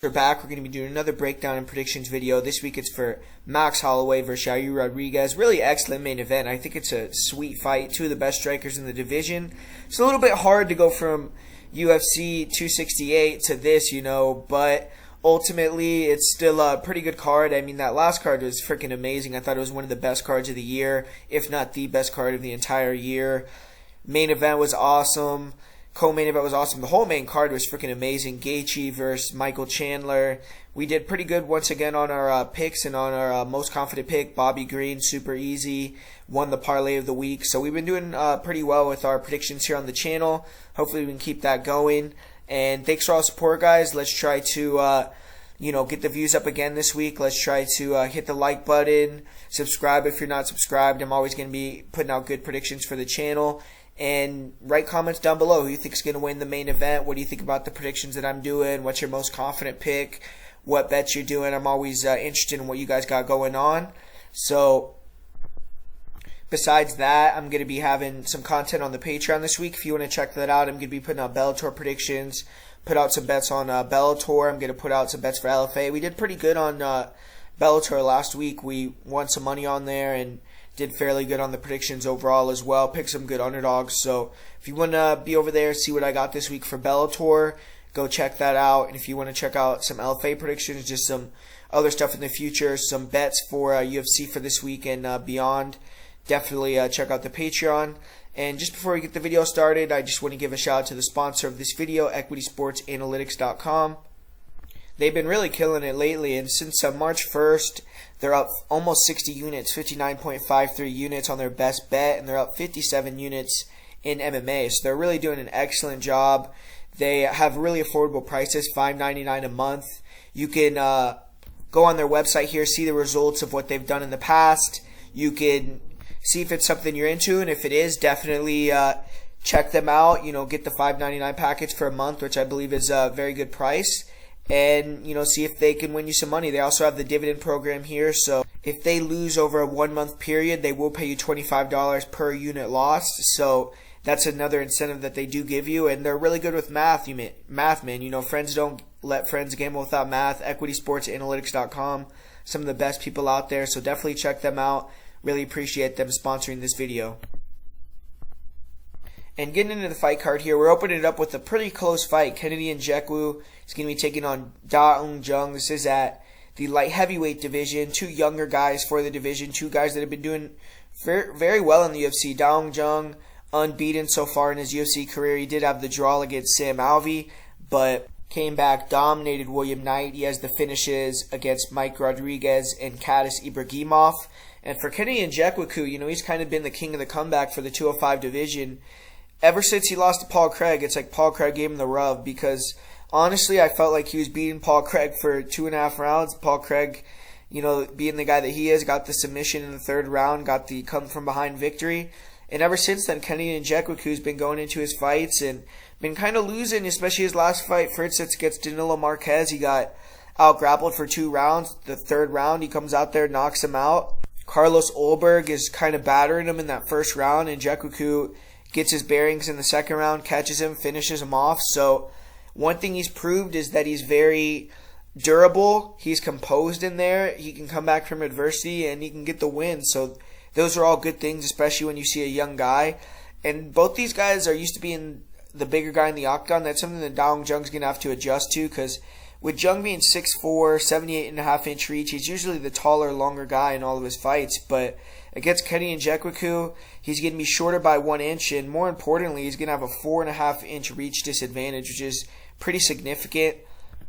We're back. We're going to be doing another breakdown and predictions video. This week it's for Max Holloway versus Yair Rodriguez. Really excellent main event. I think it's a sweet fight. Two of the best strikers in the division. It's a little bit hard to go from UFC 268 to this, but ultimately it's still a pretty good card. I mean, that last card was freaking amazing. I thought it was one of the best cards of the year, if not the best card of the entire year. Main event was awesome. Co-main event was awesome. The whole main card was freaking amazing. Gaethje versus Michael Chandler. We did pretty good once again on our picks and on our most confident pick. Bobby Green, super easy. Won the parlay of the week. So we've been doing pretty well with our predictions here on the channel. Hopefully we can keep that going. And thanks for all the support, guys. Let's try to get the views up again this week. Let's try to hit the like button. Subscribe if you're not subscribed. I'm always going to be putting out good predictions for the channel. And write comments down below who you think is going to win the main event. What do you think about the predictions that I'm doing? What's your most confident pick? What bets you're doing? I'm always interested in what you guys got going on. So besides that, I'm going to be having some content on the Patreon this week. If you want to check that out, I'm going to be putting out Bellator predictions. Put out some bets on Bellator. I'm going to put out some bets for LFA. We did pretty good on Bellator last week. We won some money on there and did fairly good on the predictions overall as well. Picked some good underdogs. So if you want to be over there, see what I got this week for Bellator, go check that out. And if you want to check out some LFA predictions, just some other stuff in the future, some bets for UFC for this week and beyond, definitely check out the Patreon. And just before we get the video started, I just want to give a shout out to the sponsor of this video, EquitySportsAnalytics.com. They've been really killing it lately, and since March 1st, they're up almost 60 units, 59.53 units on their best bet, and they're up 57 units in MMA. So they're really doing an excellent job. They have really affordable prices, $5.99 a month. You can go on their website here, see the results of what they've done in the past. You can see if it's something you're into, and if it is, definitely check them out. Get the $5.99 package for a month, which I believe is a very good price. And, see if they can win you some money. They also have the dividend program here. So if they lose over a 1 month period, they will pay you $25 per unit lost. So that's another incentive that they do give you. And they're really good with math. Math, man. Friends don't let friends gamble without math. EquitySportsAnalytics.com. Some of the best people out there. So definitely check them out. Really appreciate them sponsoring this video. And getting into the fight card here, we're opening it up with a pretty close fight. Kennedy Nzechukwu is going to be taking on Yadong. This is at the light heavyweight division. Two younger guys for the division. Two guys that have been doing very, very well in the UFC. Yadong, unbeaten so far in his UFC career. He did have the draw against Sam Alvey, but came back, dominated William Knight. He has the finishes against Mike Rodriguez and Khaos Ibragimov. And for Kennedy Nzechukwu, he's kind of been the king of the comeback for the 205 division. Ever since he lost to Paul Craig, it's like Paul Craig gave him the rub because honestly, I felt like he was beating Paul Craig for 2.5 rounds. Paul Craig, being the guy that he is, got the submission in the third round, got the come from behind victory. And ever since then, Kennedy Nzechukwu been going into his fights and been kind of losing, especially his last fight, for instance, against Danilo Marquez. He got out-grappled for 2 rounds. The third round, he comes out there, knocks him out. Carlos Ulberg is kind of battering him in that first round, and Nzechukwu gets his bearings in the second round, catches him, finishes him off. So one thing he's proved is that he's very durable. He's composed in there. He can come back from adversity, and he can get the win. So those are all good things, especially when you see a young guy. And both these guys are used to being the bigger guy in the octagon. That's something that Yadong's going to have to adjust to because with Jung being 6'4", 78.5-inch reach, he's usually the taller, longer guy in all of his fights. But against Kennedy Nzechukwu, he's going to be shorter by 1 inch, and more importantly, he's going to have a 4.5-inch reach disadvantage, which is pretty significant.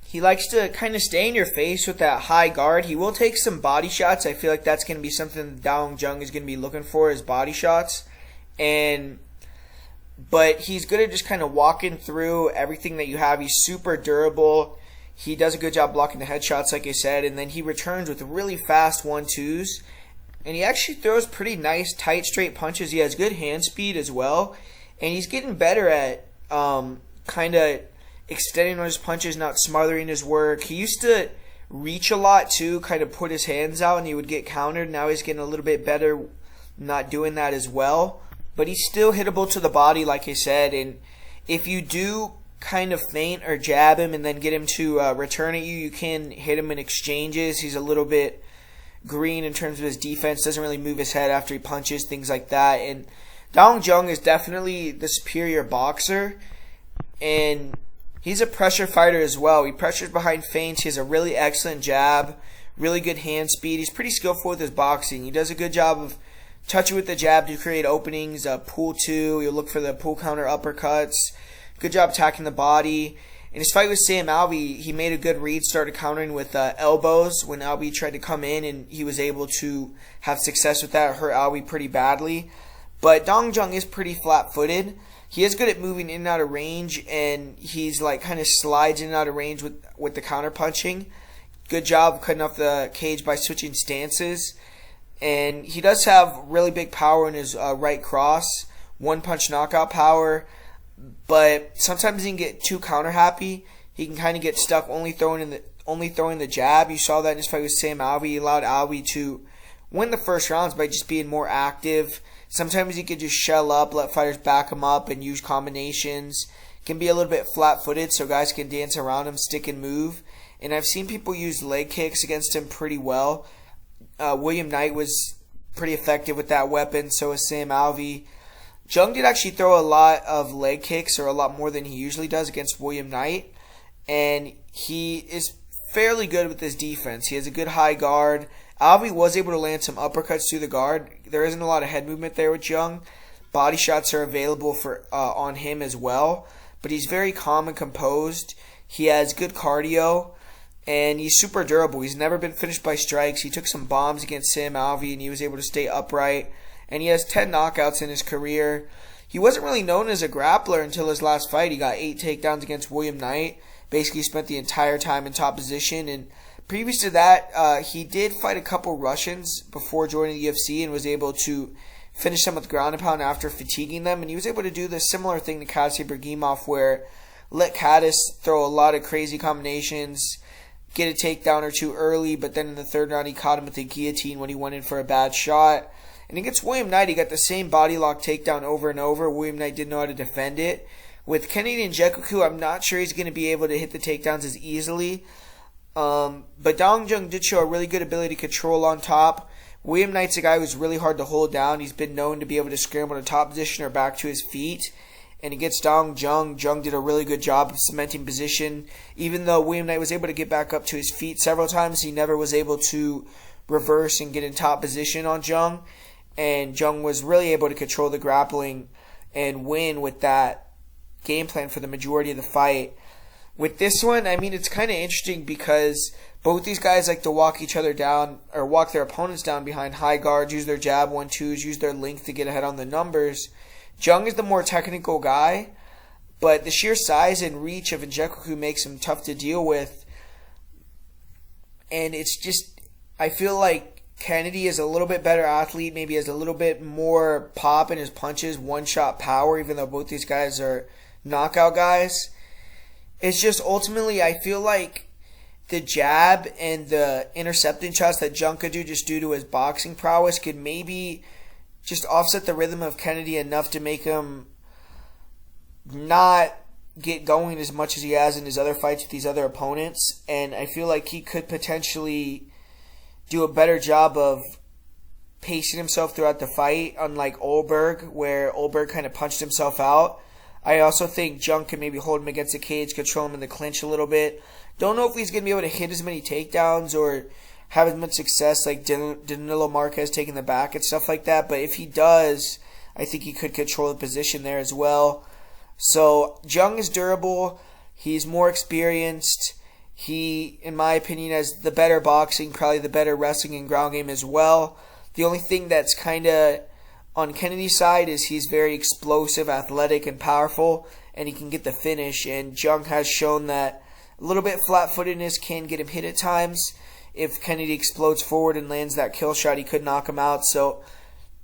He likes to kind of stay in your face with that high guard. He will take some body shots. I feel like that's going to be something that Yadong is going to be looking for, is body shots. But he's good at just kind of walking through everything that you have. He's super durable. He does a good job blocking the headshots, like I said, and then he returns with really fast 1-2s. And he actually throws pretty nice, tight, straight punches. He has good hand speed as well. And he's getting better at kind of extending on his punches, not smothering his work. He used to reach a lot too, kind of put his hands out, and he would get countered. Now he's getting a little bit better not doing that as well. But he's still hittable to the body, like I said. And if you do kind of feint or jab him and then get him to return at you. You can hit him in exchanges. He's a little bit green in terms of his defense. Doesn't really move his head after he punches, things like that. And Dong Jung is definitely the superior boxer. And he's a pressure fighter as well. He pressures behind feints. He has a really excellent jab, really good hand speed. He's pretty skillful with his boxing. He does a good job of touching with the jab to create openings, pull two. He'll look for the pull counter uppercuts. Good job attacking the body. In his fight with Sam Alvey, he made a good read, started countering with elbows when Alvey tried to come in, and he was able to have success with that, hurt Alvey pretty badly. But Dong Jung is pretty flat-footed. He is good at moving in and out of range, and he's like kind of slides in and out of range with the counter punching. Good job cutting off the cage by switching stances. And he does have really big power in his right cross, one-punch knockout power. But sometimes he can get too counter happy. He can kind of get stuck only throwing the jab. You saw that in his fight with Sam Alvey. He allowed Alvey to win the first rounds by just being more active. Sometimes he could just shell up, let fighters back him up, and use combinations. Can be a little bit flat-footed, so guys can dance around him, stick and move. And I've seen people use leg kicks against him pretty well. William Knight was pretty effective with that weapon. So was Sam Alvey. Jung did actually throw a lot of leg kicks, or a lot more than he usually does, against William Knight. And he is fairly good with his defense. He has a good high guard. Alvey was able to land some uppercuts through the guard. There isn't a lot of head movement there with Jung. Body shots are available for on him as well. But he's very calm and composed. He has good cardio. And he's super durable. He's never been finished by strikes. He took some bombs against Sam Alvey, and he was able to stay upright. And he has 10 knockouts in his career. He wasn't really known as a grappler until his last fight. He got 8 takedowns against William Knight. Basically spent the entire time in top position. And previous to that, he did fight a couple Russians before joining the UFC and was able to finish them with ground and pound after fatiguing them. And he was able to do the similar thing to Kasey Bergimov, where let Khaos throw a lot of crazy combinations, get a takedown or two early, but then in the third round he caught him with the guillotine when he went in for a bad shot. And against William Knight, he got the same body lock takedown over and over. William Knight didn't know how to defend it. With Kennedy Nzechukwu, I'm not sure he's going to be able to hit the takedowns as easily. But Dong Jung did show a really good ability to control on top. William Knight's a guy who's really hard to hold down. He's been known to be able to scramble to top position or back to his feet. And against Dong Jung, Jung did a really good job of cementing position. Even though William Knight was able to get back up to his feet several times, he never was able to reverse and get in top position on Jung. And Jung was really able to control the grappling and win with that game plan for the majority of the fight. With this one, I mean, it's kind of interesting because both these guys like to walk each other down, or walk their opponents down behind high guards, use their jab 1-2s, use their length to get ahead on the numbers. Jung is the more technical guy, but the sheer size and reach of Nzechukwu makes him tough to deal with. And it's just, I feel like Kennedy is a little bit better athlete, maybe has a little bit more pop in his punches, one-shot power, even though both these guys are knockout guys. It's just ultimately, I feel like the jab and the intercepting shots that Jung could do just due to his boxing prowess could maybe just offset the rhythm of Kennedy enough to make him not get going as much as he has in his other fights with these other opponents. And I feel like he could potentially do a better job of pacing himself throughout the fight, unlike Olberg, where Olberg kind of punched himself out. I also think Jung can maybe hold him against the cage, control him in the clinch a little bit. Don't know if he's going to be able to hit as many takedowns or have as much success like Danilo Marquez taking the back and stuff like that. But if he does, I think he could control the position there as well. So Jung is durable. He's more experienced. He, in my opinion, has the better boxing, probably the better wrestling and ground game as well. The only thing that's kind of on Kennedy's side is he's very explosive, athletic, and powerful, and he can get the finish. And Jung has shown that a little bit flat-footedness can get him hit at times. If Kennedy explodes forward and lands that kill shot, he could knock him out. So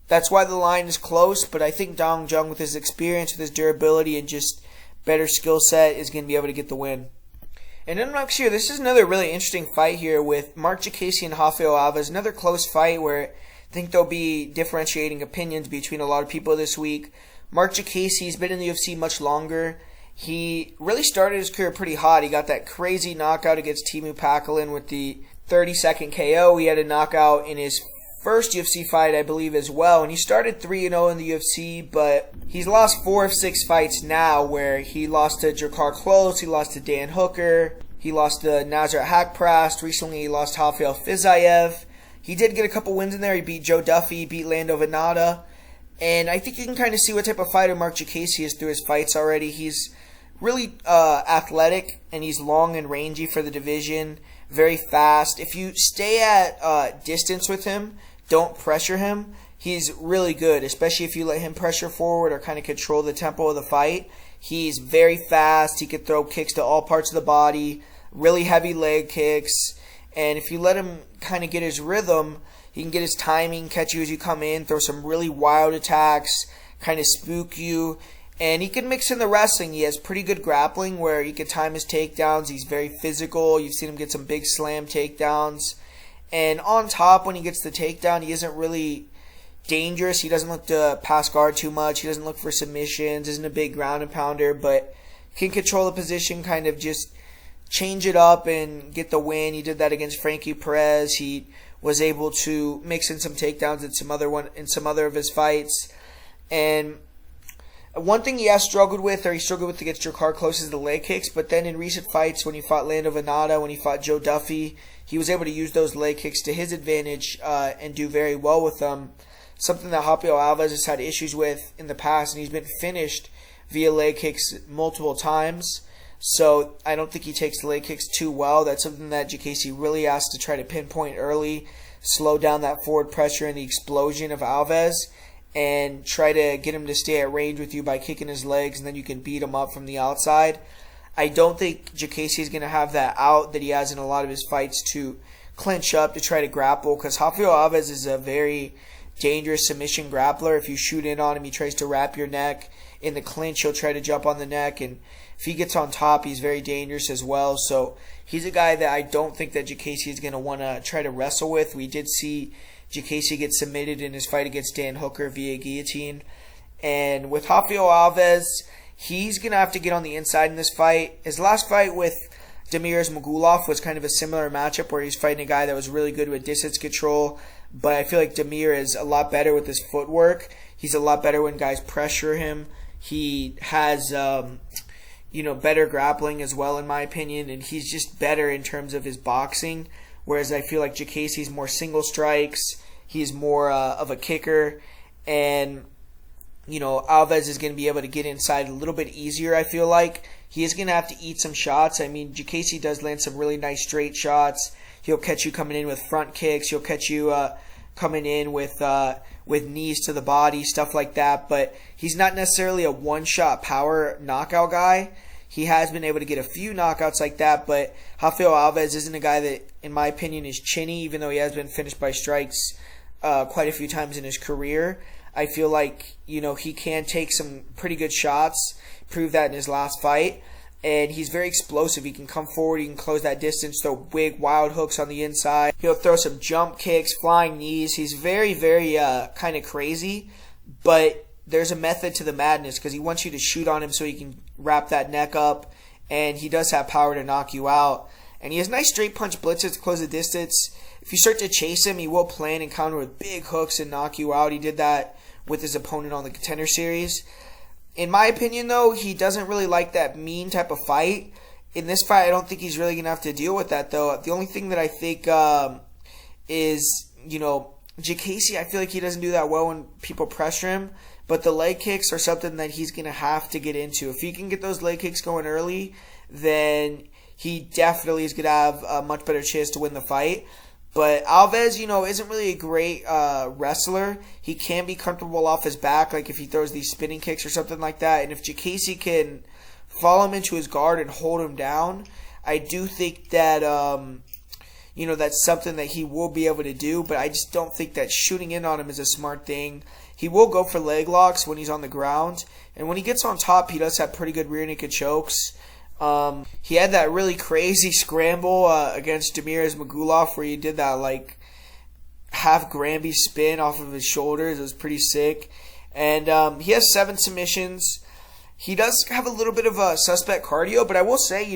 that's why the line is close. But I think Dong Jung, with his experience, with his durability, and just better skill set, is going to be able to get the win. And then next year, this is another really interesting fight here with Mark Jacasey and Rafael Alves. Another close fight where I think there'll be differentiating opinions between a lot of people this week. Mark Jacasey's been in the UFC much longer. He really started his career pretty hot. He got that crazy knockout against Teemu Packalén with the 30-second KO. He had a knockout in his first UFC fight, I believe, as well. And he started 3-0 in the UFC, but he's lost 4 of 6 fights now, where he lost to Drakkar Klose, he lost to Dan Hooker, he lost to Nasrat Haqparast. Recently, he lost to Rafael Fiziev. He did get a couple wins in there. He beat Joe Duffy, beat Lando Venata. And I think you can kind of see what type of fighter Mark Diakiese is through his fights already. He's really athletic, and he's long and rangy for the division. Very fast. If you stay at distance with him, don't pressure him, he's really good, especially if you let him pressure forward or kind of control the tempo of the fight. He's very fast. He could throw kicks to all parts of the body, really heavy leg kicks. And if you let him kind of get his rhythm, he can get his timing, catch you as you come in, throw some really wild attacks, kind of spook you. And he can mix in the wrestling. He has pretty good grappling where he can time his takedowns. He's very physical. You've seen him get some big slam takedowns. And on top, when he gets the takedown, he isn't really dangerous. He doesn't look to pass guard too much. He doesn't look for submissions. Isn't a big ground and pounder, but can control the position, kind of just change it up and get the win. He did that against Frankie Perez. He was able to mix in some takedowns in some other of his fights. And one thing he struggled with against Drakkar Klose is the leg kicks, but then in recent fights, when he fought Lando Venata, when he fought Joe Duffy, he was able to use those leg kicks to his advantage and do very well with them. Something that Rafael Alvarez has had issues with in the past, and he's been finished via leg kicks multiple times. So I don't think he takes the leg kicks too well. That's something that Diakiese really has to try to pinpoint early, slow down that forward pressure and the explosion of Alvarez, and try to get him to stay at range with you by kicking his legs, and then you can beat him up from the outside. I don't think Diakiese is going to have that out that he has in a lot of his fights to clinch up, to try to grapple, because Rafael Alvarez is a very dangerous submission grappler. If you shoot in on him, he tries to wrap your neck. In the clinch, he'll try to jump on the neck, and if he gets on top, he's very dangerous as well. So he's a guy that I don't think that Diakiese is going to want to try to wrestle with. We did see Diakiese get submitted in his fight against Dan Hooker via guillotine. And with Rafael Alvarez, he's going to have to get on the inside in this fight. His last fight with Damir Ismagulov was kind of a similar matchup where he's fighting a guy that was really good with distance control. But I feel like Damir is a lot better with his footwork. He's a lot better when guys pressure him. He has better grappling as well, in my opinion. And he's just better in terms of his boxing. Whereas I feel like Diakiese's more single strikes. He's more of a kicker. And Alvarez is going to be able to get inside a little bit easier, I feel like. He is going to have to eat some shots. I mean, Diakiese does land some really nice straight shots. He'll catch you coming in with front kicks. He'll catch you coming in with knees to the body, stuff like that. But he's not necessarily a one-shot power knockout guy. He has been able to get a few knockouts like that, but Rafael Alvarez isn't a guy that, in my opinion, is chinny, even though he has been finished by strikes quite a few times in his career. I feel like, he can take some pretty good shots, proved that in his last fight, and he's very explosive. He can come forward, he can close that distance, throw big, wild hooks on the inside. He'll throw some jump kicks, flying knees. He's very, very kind of crazy, but there's a method to the madness because he wants you to shoot on him so he can wrap that neck up, and he does have power to knock you out. And he has nice straight punch blitzes to close the distance. If you start to chase him, he will plan and counter with big hooks and knock you out. He did that with his opponent on the Contender Series. In my opinion, though, he doesn't really like that mean type of fight. In this fight, I don't think he's really going to have to deal with that, though. The only thing that I think is, Diakiese, I feel like he doesn't do that well when people pressure him. But the leg kicks are something that he's going to have to get into. If he can get those leg kicks going early, then he definitely is going to have a much better chance to win the fight. But Alvarez, isn't really a great wrestler. He can be comfortable off his back, like if he throws these spinning kicks or something like that. And if Diakiese can follow him into his guard and hold him down, I do think that, that's something that he will be able to do. But I just don't think that shooting in on him is a smart thing. He will go for leg locks when he's on the ground. And when he gets on top, he does have pretty good rear naked chokes. He had that really crazy scramble against Damir Ismagulov where he did that half Granby spin off of his shoulders. It was pretty sick. And he has 7 submissions. He does have a little bit of a suspect cardio, but I will say,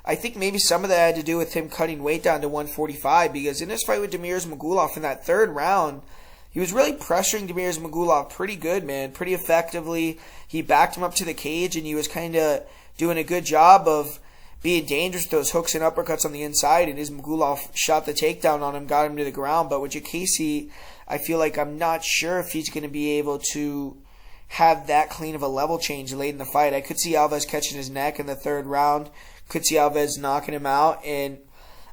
I think maybe some of that had to do with him cutting weight down to 145, because in his fight with Damir Ismagulov in that third round, he was really pressuring Damir Ismagulov pretty good, man, pretty effectively. He backed him up to the cage, and he was kind of doing a good job of being dangerous with those hooks and uppercuts on the inside, and Ismagulov shot the takedown on him, got him to the ground. But with Jacasey, I feel like I'm not sure if he's going to be able to have that clean of a level change late in the fight. I could see Alvarez catching his neck in the third round. Could see Alvarez knocking him out. And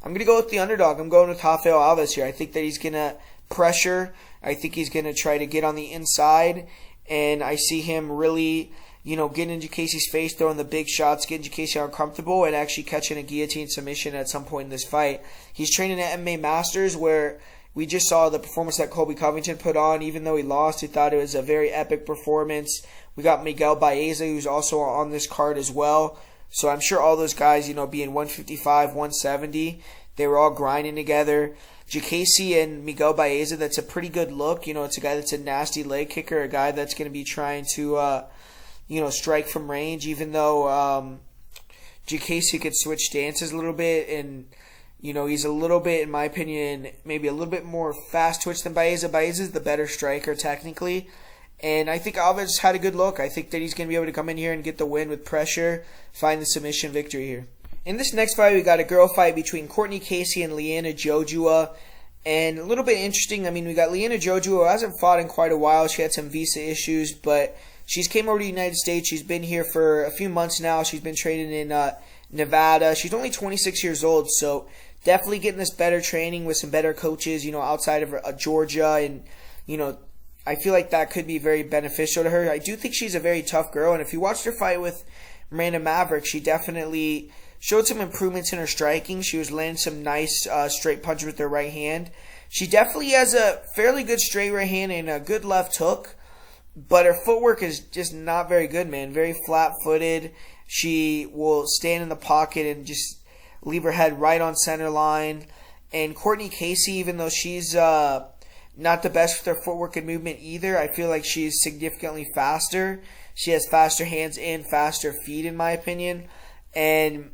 I'm going to go with the underdog. I'm going with Rafael Alvarez here. I think that he's going to pressure. I think he's going to try to get on the inside. And I see him really, getting in Jacasey's face, throwing the big shots, getting Jacasey uncomfortable, and actually catching a guillotine submission at some point in this fight. He's training at MMA Masters, where we just saw the performance that Colby Covington put on. Even though he lost, he thought it was a very epic performance. We got Miguel Baeza, who's also on this card as well. So I'm sure all those guys, being 155, 170, they were all grinding together. Jacasey and Miguel Baeza, that's a pretty good look. It's a guy that's a nasty leg kicker, a guy that's going to be trying to, strike from range, even though Jacasey could switch stances a little bit, and he's a little bit, in my opinion, maybe a little bit more fast twitch than Baeza. Baeza's the better striker technically. And I think Alvarez had a good look. I think that he's going to be able to come in here and get the win with pressure, find the submission victory here. In this next fight, we got a girl fight between Courtney Casey and Leanna Jojua. And a little bit interesting, we got Leanna Jojua, who hasn't fought in quite a while. She had some visa issues, but she's came over to the United States. She's been here for a few months now. She's been training in Nevada. She's only 26 years old, so definitely getting this better training with some better coaches, outside of Georgia. And, I feel like that could be very beneficial to her. I do think she's a very tough girl. And if you watched her fight with Miranda Maverick, she definitely showed some improvements in her striking. She was landing some nice straight punches with her right hand. She definitely has a fairly good straight right hand and a good left hook. But her footwork is just not very good, man. Very flat-footed. She will stand in the pocket and just leave her head right on center line. And Courtney Casey, even though she's not the best with her footwork and movement either, I feel like she's significantly faster. She has faster hands and faster feet, in my opinion. And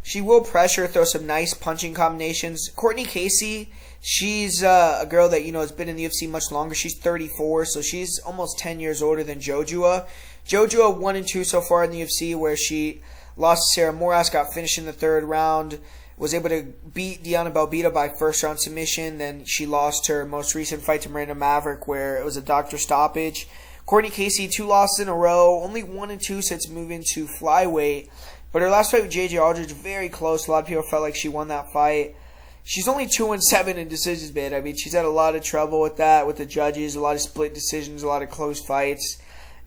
she will pressure, throw some nice punching combinations. Courtney Casey, she's a girl that, has been in the UFC much longer. She's 34, so she's almost 10 years older than Jojua. Jojua 1-2 so far in the UFC, where she lost to Sarah Moras, got finished in the third round, was able to beat Diana Belbita by first round submission. Then she lost her most recent fight to Miranda Maverick, where it was a doctor stoppage. Courtney Casey, 2 losses in a row, only 1-2 since moving to flyweight. But her last fight with J.J. Aldridge, very close. A lot of people felt like she won that fight. She's only 2-7 in decisions, man. She's had a lot of trouble with that, with the judges, a lot of split decisions, a lot of close fights.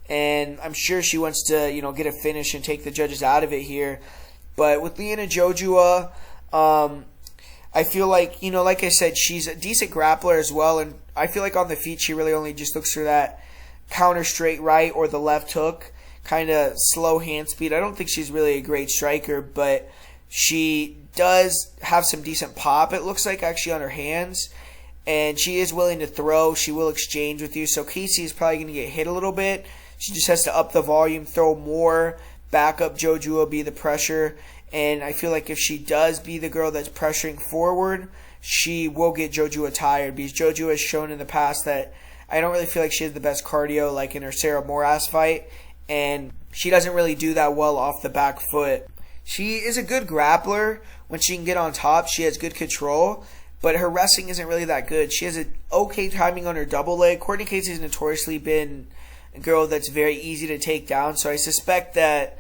And I'm sure she wants to, get a finish and take the judges out of it here. But with Leanna Jojua, I feel like, like I said, she's a decent grappler as well. And I feel like on the feet, she really only just looks for that counter straight right or the left hook. Kind of slow hand speed. I don't think she's really a great striker, but she does have some decent pop, it looks like, actually, on her hands. And she is willing to throw. She will exchange with you. So Casey is probably going to get hit a little bit. She just has to up the volume, throw more, back up Jojua, be the pressure. And I feel like if she does be the girl that's pressuring forward, she will get Jojua tired. Because Jojua has shown in the past that I don't really feel like she has the best cardio, like in her Sarah Moras fight. And she doesn't really do that well off the back foot. She is a good grappler when she can get on top. She has good control, but her wrestling isn't really that good. She has an okay timing on her double leg. Courtney Casey has notoriously been a girl that's very easy to take down, so I suspect that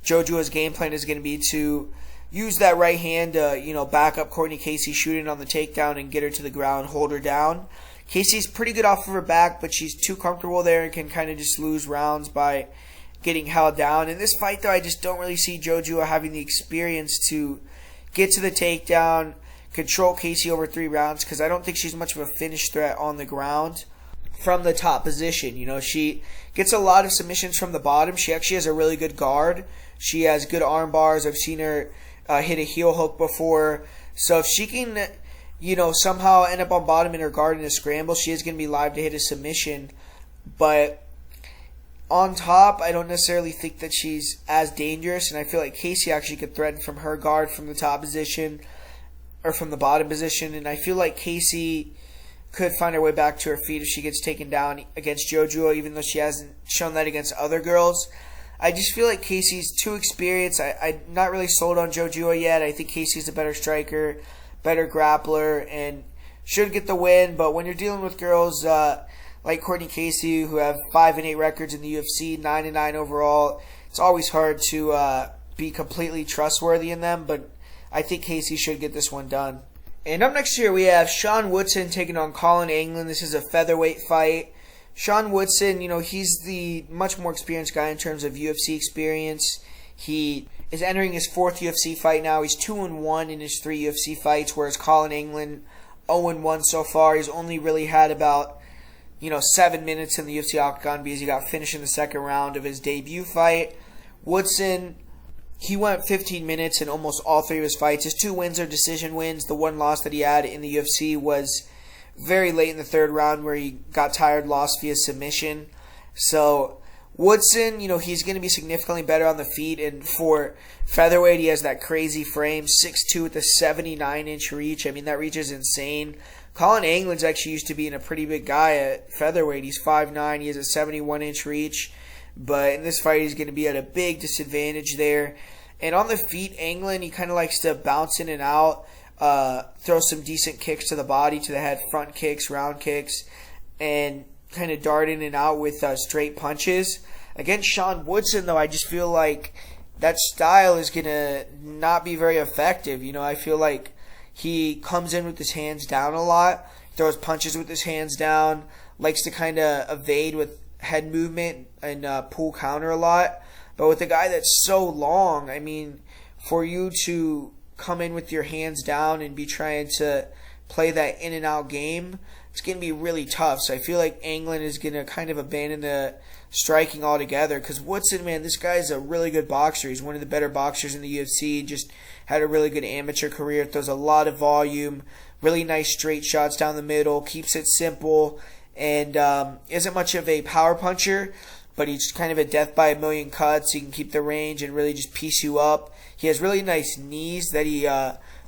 Jojua's game plan is going to be to use that right hand to, back up Courtney Casey, shoot it on the takedown and get her to the ground, hold her down. Casey's pretty good off of her back, but she's too comfortable there and can kind of just lose rounds by getting held down. In this fight, though, I just don't really see Jojua having the experience to get to the takedown, control Casey over 3 rounds, because I don't think she's much of a finish threat on the ground from the top position. She gets a lot of submissions from the bottom. She actually has a really good guard. She has good arm bars. I've seen her hit a heel hook before. So if she can, somehow end up on bottom in her guard in a scramble, she is going to be live to hit a submission. But on top, I don't necessarily think that she's as dangerous, and I feel like Casey actually could threaten from her guard from the top position or from the bottom position, and I feel like Casey could find her way back to her feet if she gets taken down against Jojua, even though she hasn't shown that against other girls. I just feel like Casey's too experienced. I'm not really sold on Jojua yet. I think Casey's a better striker, better grappler, and should get the win. But when you're dealing with girls like Courtney Casey, who have 5-8 records in the UFC, 9-9 overall, it's always hard to be completely trustworthy in them. But I think Casey should get this one done. And up next here we have Sean Woodson taking on Collin Anglin. This is a featherweight fight. Sean Woodson, he's the much more experienced guy in terms of UFC experience. He is entering his 4th UFC fight now. He's 2-1 in his 3 UFC fights, whereas Collin Anglin 0-1 so far. He's only really had about 7 minutes in the UFC octagon because he got finished in the second round of his debut fight. Woodson, he went 15 minutes in almost all 3 of his fights. His 2 wins are decision wins. The one loss that he had in the UFC was very late in the 3rd round where he got tired, lost via submission. So Woodson, he's going to be significantly better on the feet. And for featherweight, he has that crazy frame, 6'2" with a 79-inch reach. I mean, that reach is insane. Collin Anglin's actually used to being a pretty big guy at featherweight. He's 5'9". He has a 71-inch reach. But in this fight, he's going to be at a big disadvantage there. And on the feet, Anglin, he kind of likes to bounce in and out, throw some decent kicks to the body, to the head, front kicks, round kicks, and kind of dart in and out with straight punches. Against Sean Woodson, though, I just feel like that style is going to not be very effective. I feel like he comes in with his hands down a lot, throws punches with his hands down, likes to kind of evade with head movement and pull counter a lot. But with a guy that's so long, I mean, for you to come in with your hands down and be trying to play that in and out game, it's going to be really tough. So I feel like Anglin is going to kind of abandon the striking altogether, because Woodson, man, this guy's a really good boxer. He's one of the better boxers in the UFC. Just had a really good amateur career. Throws a lot of volume, really nice straight shots down the middle, keeps it simple, and isn't much of a power puncher, but he's kind of a death by a million cuts. He can keep the range and really just piece you up. He has really nice knees that he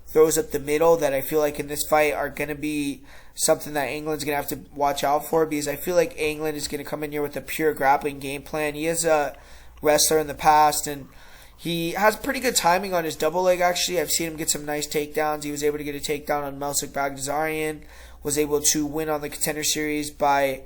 throws up the middle that I feel like in this fight are going to be something that Anglin's going to have to watch out for, because I feel like Anglin is going to come in here with a pure grappling game plan. He is a wrestler in the past, and he has pretty good timing on his double leg, actually. I've seen him get some nice takedowns. He was able to get a takedown on Melsik Baghdasaryan, was able to win on the Contender Series by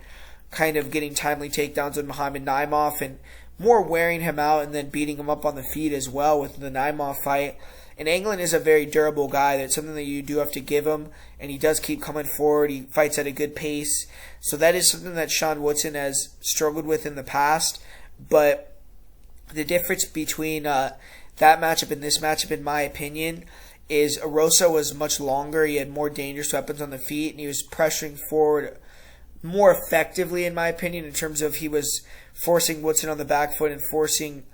kind of getting timely takedowns on Muhammad Naimov, and more wearing him out and then beating him up on the feet as well with the Naimov fight. And Anglin is a very durable guy. That's something that you do have to give him, and he does keep coming forward. He fights at a good pace. So that is something that Sean Woodson has struggled with in the past. But the difference between that matchup and this matchup, in my opinion, is Arrosa was much longer. He had more dangerous weapons on the feet, and he was pressuring forward more effectively, in my opinion, in terms of he was forcing Woodson on the back foot and forcing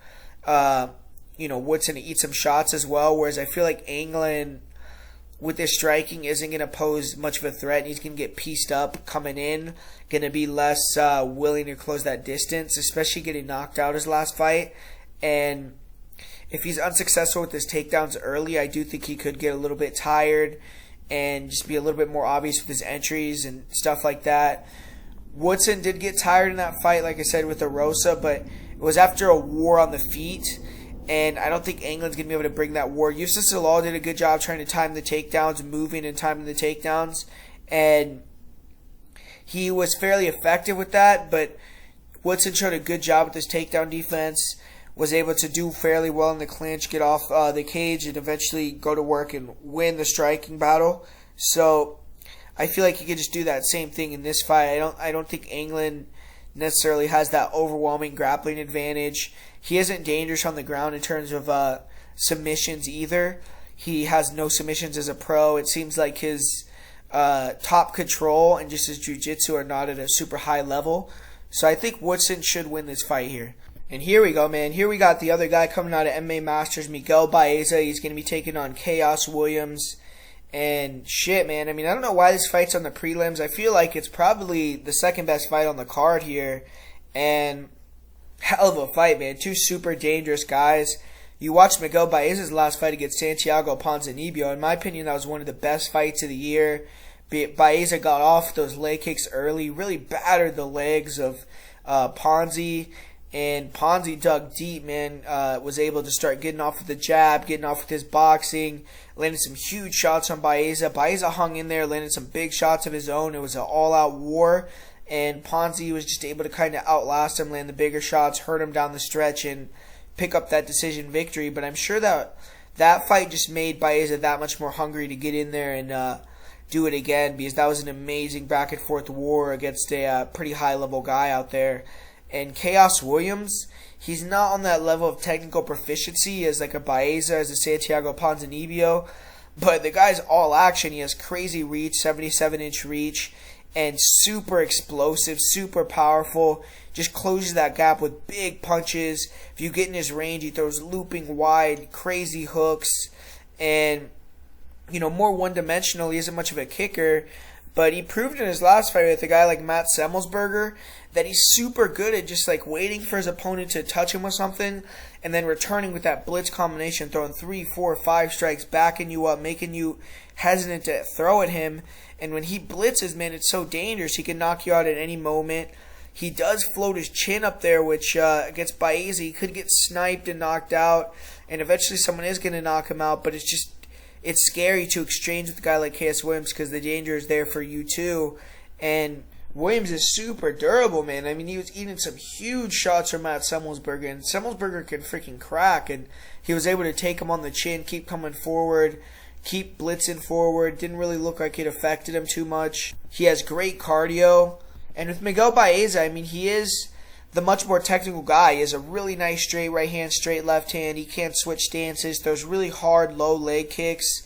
Woodson to eat some shots as well. Whereas I feel like Anglin, with his striking, isn't going to pose much of a threat, and he's going to get pieced up coming in, going to be less willing to close that distance, especially getting knocked out his last fight. And if he's unsuccessful with his takedowns early, I do think he could get a little bit tired and just be a little bit more obvious with his entries and stuff like that. Woodson did get tired in that fight, like I said, with Arrosa, but it was after a war on the feet, and I don't think Anglin's going to be able to bring that war. Eustace Zalal did a good job trying to time the takedowns, moving and timing the takedowns, and he was fairly effective with that, but Woodson showed a good job with his takedown defense, was able to do fairly well in the clinch, get off the cage, and eventually go to work and win the striking battle. So I feel like he could just do that same thing in this fight. I don't think Anglin necessarily has that overwhelming grappling advantage. He isn't dangerous on the ground in terms of submissions either. He has no submissions as a pro. It seems like his top control and just his jiu-jitsu are not at a super high level. So I think Woodson should win this fight here. And here we go, man. Here we got the other guy coming out of MMA Masters, Miguel Baeza. He's going to be taking on Khaos Williams. And shit, man. I mean, I don't know why this fight's on the prelims. I feel like it's probably the second best fight on the card here. And Hell of a fight, man. Two super dangerous guys. You watched Miguel Baeza's last fight against Santiago Ponzinibbio. In my opinion, that was one of the best fights of the year. Baeza got off those leg kicks early, really battered the legs of Ponzi, and Ponzi dug deep, man. Was able to start getting off with the jab, getting off with his boxing, landed some huge shots on Baeza. Baeza hung in there, landed some big shots of his own. It was an all-out war, and Ponzi was just able to kind of outlast him, land the bigger shots, hurt him down the stretch, and pick up that decision victory. But I'm sure that fight just made Baeza that much more hungry to get in there and do it again, because that was an amazing back and forth war against a pretty high level guy out there. And Khaos Williams, he's not on that level of technical proficiency as like a Baeza, as a Santiago Ponzinibbio, but the guy's all action. He has crazy reach, 77-inch reach, and super explosive, super powerful. Just closes that gap with big punches. If you get in his range, he throws looping wide, crazy hooks, and more one-dimensional. He isn't much of a kicker, but he proved in his last fight with a guy like Matt Semmelsberger that he's super good at just like waiting for his opponent to touch him with something and then returning with that blitz combination, throwing 3, 4, 5 strikes, backing you up, making you hesitant to throw at him. And when he blitzes, man, it's so dangerous. He can knock you out at any moment. He does float his chin up there, which against Baeza, he could get sniped and knocked out, and eventually someone is going to knock him out, but it's scary to exchange with a guy like Khaos Williams because the danger is there for you too. And Williams is super durable, man. I mean, he was eating some huge shots from Matt Semmelsberger, and Semmelsberger can freaking crack, and he was able to take him on the chin, keep coming forward, keep blitzing forward. Didn't really look like it affected him too much. He has great cardio. And with Miguel Baeza, I mean, he is the much more technical guy. He has a really nice straight right hand, straight left hand. He can't switch stances. Throws really hard low leg kicks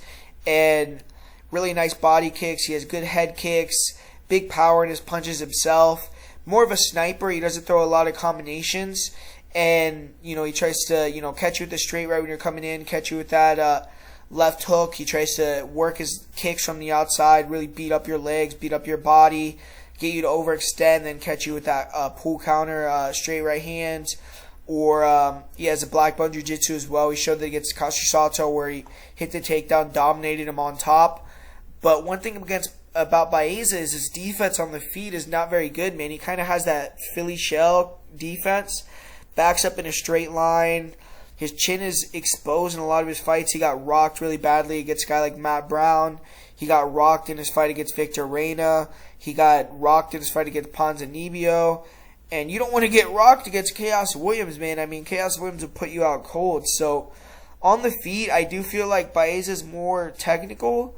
and really nice body kicks. He has good head kicks, big power in his punches himself. More of a sniper. He doesn't throw a lot of combinations. And, he tries to, catch you with the straight right when you're coming in, catch you with that left hook. He tries to work his kicks from the outside, really beat up your legs, beat up your body, get you to overextend, then catch you with that pull counter, straight right hand. Or he has a black belt jiu-jitsu as well. He showed that against Kashisato where he hit the takedown, dominated him on top. But one thing about Baeza is his defense on the feet is not very good, man. He kind of has that Philly shell defense. Backs up in a straight line. His chin is exposed in a lot of his fights. He got rocked really badly against a guy like Matt Brown. He got rocked in his fight against Victor Reina. He got rocked in his fight against Ponzinibbio. And you don't want to get rocked against Khaos Williams, man. I mean, Khaos Williams will put you out cold. So, on the feet, I do feel like Baeza is more technical.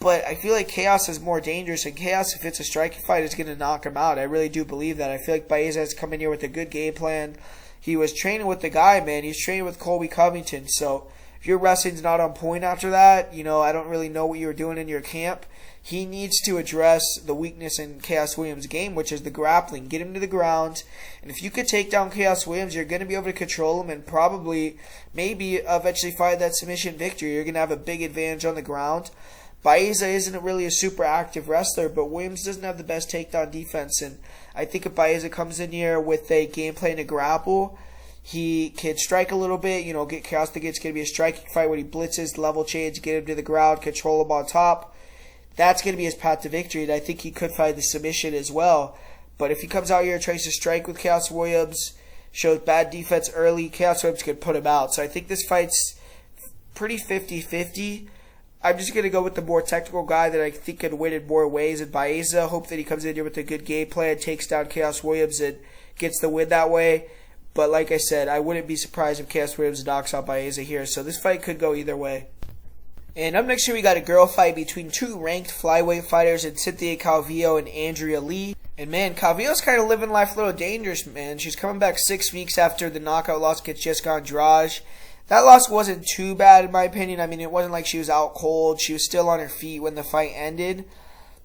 But I feel like Khaos is more dangerous. And Khaos, if it's a striking fight, is going to knock him out. I really do believe that. I feel like Baeza has come in here with a good game plan. He was training with the guy, man. He's training with Colby Covington. So, if your wrestling's not on point after that, I don't really know what you were doing in your camp. He needs to address the weakness in Khaos Williams' game, which is the grappling. Get him to the ground. And if you could take down Khaos Williams, you're going to be able to control him and probably, maybe, eventually find that submission victory. You're going to have a big advantage on the ground. Baeza isn't really a super active wrestler, but Williams doesn't have the best takedown defense. And I think if Baeza comes in here with a game plan to grapple, he can strike a little bit, get Khaos. I think it's going to be a striking fight when he blitzes, level change, get him to the ground, control him on top. That's going to be his path to victory, and I think he could find the submission as well. But if he comes out here and tries to strike with Khaos Williams, shows bad defense early, Khaos Williams could put him out. So I think this fight's pretty 50-50. I'm just going to go with the more technical guy that I think could win in more ways. And Baeza, hope that he comes in here with a good game plan, takes down Khaos Williams, and gets the win that way. But like I said, I wouldn't be surprised if Khaos Williams knocks out Baeza here. So this fight could go either way. And up next here, we got a girl fight between two ranked flyweight fighters in Cynthia Calvillo and Andrea Lee. And man, Calvillo's kind of living life a little dangerous, man. She's coming back 6 weeks after the knockout loss against Jessica Andrade. That loss wasn't too bad in my opinion. I mean, it wasn't like she was out cold. She was still on her feet when the fight ended.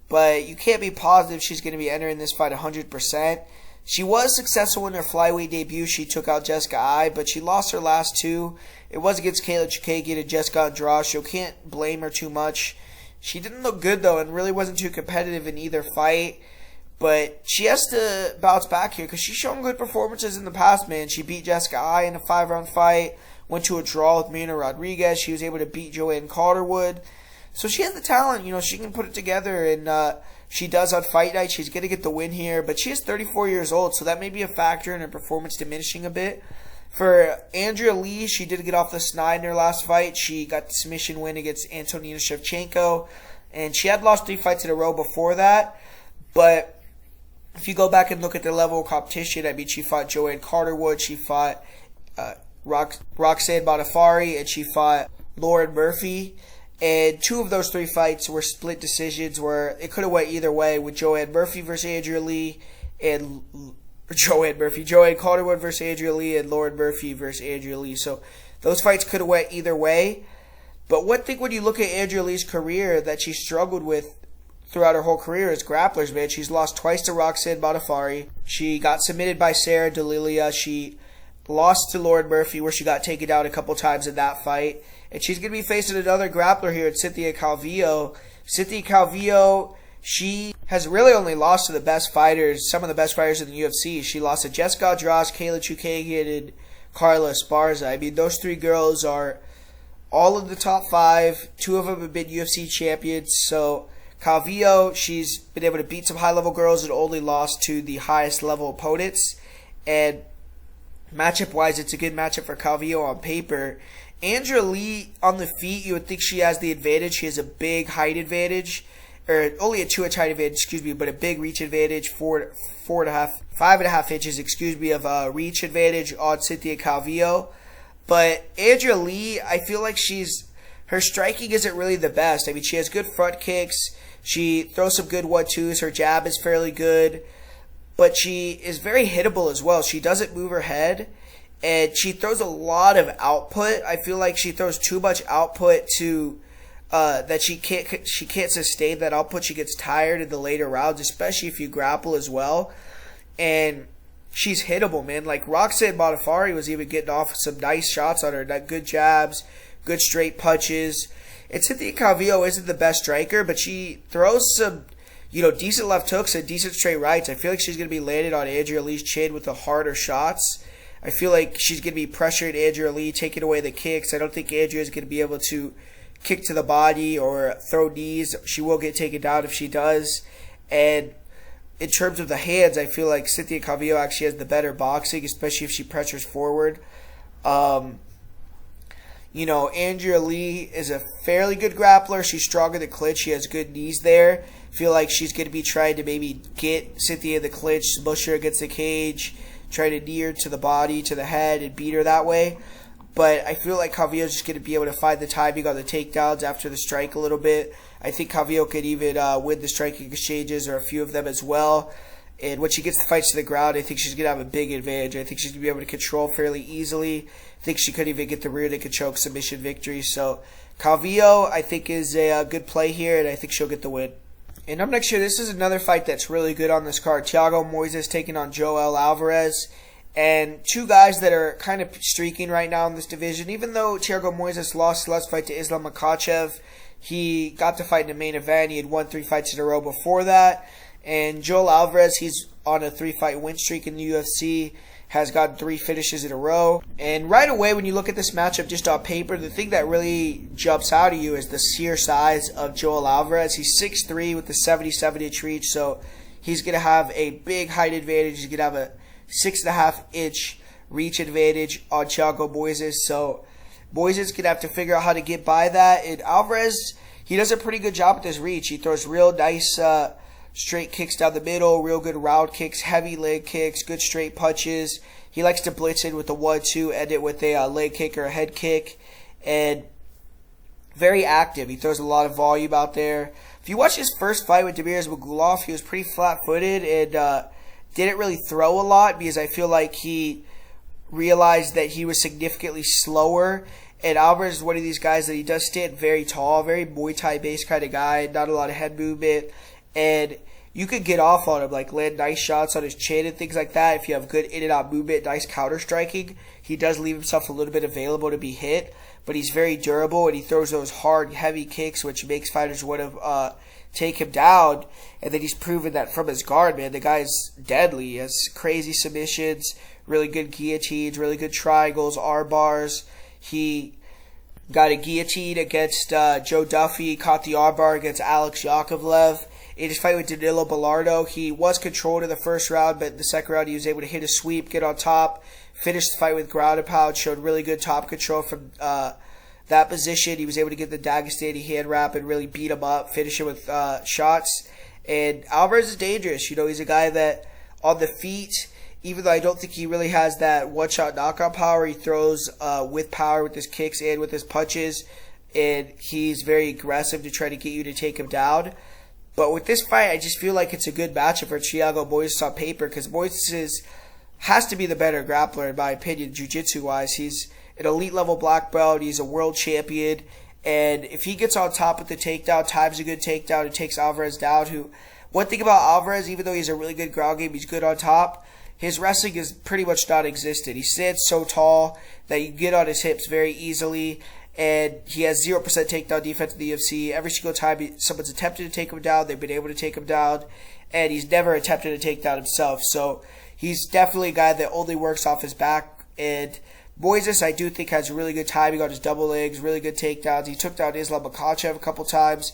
But you can't be positive she's going to be entering this fight 100%. She was successful in her flyweight debut. She took out Jessica Ai, but she lost her last two. It was against Kayla Chikagi and Jessica Andrade, so can't blame her too much. She didn't look good, though, and really wasn't too competitive in either fight. But she has to bounce back here because she's shown good performances in the past, man. She beat Jessica Ai in a 5-round fight, went to a draw with Yair Rodriguez. She was able to beat Joanne Calderwood. So she has the talent, she can put it together, and she does on fight night. She's going to get the win here, but she is 34 years old, so that may be a factor in her performance diminishing a bit. For Andrea Lee, she did get off the snide in her last fight. She got the submission win against Antonina Shevchenko, and she had lost 3 fights in a row before that. But if you go back and look at the level of competition, she fought Joanne Calderwood, she fought Roxanne Bonifari, and she fought Lauren Murphy. And 2 of those 3 fights were split decisions where it could have went either way, with Joanne Murphy versus Andrea Lee and Joanne Calderwood versus Andrea Lee and Lauren Murphy versus Andrea Lee. So those fights could have went either way. But one thing when you look at Andrea Lee's career that she struggled with throughout her whole career is grapplers, man. She's lost twice to Roxanne Bonifari. She got submitted by Sarah D'Lilia. She lost to Lauren Murphy, where she got taken down a couple times in that fight. And she's going to be facing another grappler here at Cynthia Calvillo. Cynthia Calvillo, she has really only lost to the best fighters, some of the best fighters in the UFC. She lost to Jessica Andrade, Kayla Chukagian, and Carla Esparza. Those 3 girls are all in the top 5. 2 of them have been UFC champions. So Calvillo, she's been able to beat some high-level girls and only lost to the highest-level opponents. And matchup-wise, it's a good matchup for Calvillo on paper. Andrea Lee, on the feet, you would think she has the advantage. She has a big height advantage, or only a 2-inch height advantage, but a big reach advantage, 5.5 inches, of reach advantage on Cynthia Calvillo. But Andrea Lee, I feel like her striking isn't really the best. She has good front kicks. She throws some good 1-2s. Her jab is fairly good. But she is very hittable as well. She doesn't move her head. And she throws a lot of output. I feel like she throws too much output to that she can't sustain that output. She gets tired in the later rounds, especially if you grapple as well. And she's hittable, man. Like Roxanne Bonifari was even getting off some nice shots on her. Good jabs, good straight punches. And Cynthia Calvillo isn't the best striker, but she throws some decent left hooks and decent straight rights. I feel like she's going to be landed on Andrea Lee's chin with the harder shots. I feel like she's going to be pressuring Andrea Lee, taking away the kicks. I don't think Andrea is going to be able to kick to the body or throw knees. She will get taken down if she does. And in terms of the hands, I feel like Cynthia Calvillo actually has the better boxing, especially if she pressures forward. Andrea Lee is a fairly good grappler. She's strong in the clinch. She has good knees there. I feel like she's going to be trying to maybe get Cynthia in the clinch, smush her against the cage, try to knee her to the body, to the head, and beat her that way. But I feel like Calvillo's just going to be able to find the timing on the takedowns after the strike a little bit. I think Calvillo could even win the striking exchanges or a few of them as well. And when she gets the fights to the ground, I think she's going to have a big advantage. I think she's going to be able to control fairly easily. I think she could even get the rear naked choke submission victory. So Calvillo, I think, is a good play here, and I think she'll get the win. And up next here, this is another fight that's really good on this card. Thiago Moises taking on Joel Alvarez. And 2 guys that are kind of streaking right now in this division. Even though Thiago Moises lost his last fight to Islam Makhachev, he got to fight in the main event. He had won 3 fights in a row before that. And Joel Alvarez, he's on a 3-fight win streak in the UFC, has gotten 3 finishes in a row. And right away, when you look at this matchup just on paper, the thing that really jumps out at you is the sheer size of Joel Alvarez. He's 6'3" with a 77-inch reach, so he's going to have a big height advantage. He's going to have a 6.5-inch reach advantage on Thiago Moises. So Moises going to have to figure out how to get by that. And Alvarez, he does a pretty good job with his reach. He throws real nice straight kicks down the middle, real good round kicks, heavy leg kicks, good straight punches. He likes to blitz in with a 1-2, end it with a leg kick or a head kick. And very active. He throws a lot of volume out there. If you watch his first fight with Damir Ismagulov, he was pretty flat-footed and didn't really throw a lot because I feel like he realized that he was significantly slower. And Alvarez is one of these guys that he does stand very tall, very Muay Thai-based kind of guy, not a lot of head movement. And you could get off on him, like land nice shots on his chin and things like that. If you have good in and out movement, nice counter striking, he does leave himself a little bit available to be hit. but he's very durable, and he throws those hard, heavy kicks, which makes fighters want to take him down. And then he's proven that from his guard, man, the guy's deadly. He has crazy submissions, really good guillotines, really good triangles, arm-bars. He got a guillotine against Joe Duffy, caught the armbar against Alex Yakovlev. In his fight with Danilo Bellardo, he was controlled in the first round, but in the second round he was able to hit a sweep, get on top, finish the fight with ground and pound, showed really good top control from that position. He was able to get the Dagestani hand wrap and really beat him up, finish him with shots. And Alvarez is dangerous. You know, he's a guy that on the feet, even though I don't think he really has that one-shot knockout power, he throws with power with his kicks and with his punches, and he's very aggressive to try to get you to take him down. But with this fight, I just feel like it's a good matchup for Thiago Moises on paper, because Moises has to be the better grappler, in my opinion, jiu-jitsu-wise. He's an elite-level black belt. He's a world champion. And if he gets on top with the takedown, times a good takedown, and takes Alvarez down, one thing about Alvarez, even though he's a really good ground game, he's good on top, his wrestling is pretty much non-existent. He stands so tall that you get on his hips very easily, and he has 0% takedown defense in the UFC. Every single time someone's attempted to take him down, they've been able to take him down, and he's never attempted to take down himself. So he's definitely a guy that only works off his back. And Moises, I do think, has really good timing on his double legs, really good takedowns. He took down Islam Makhachev a couple times,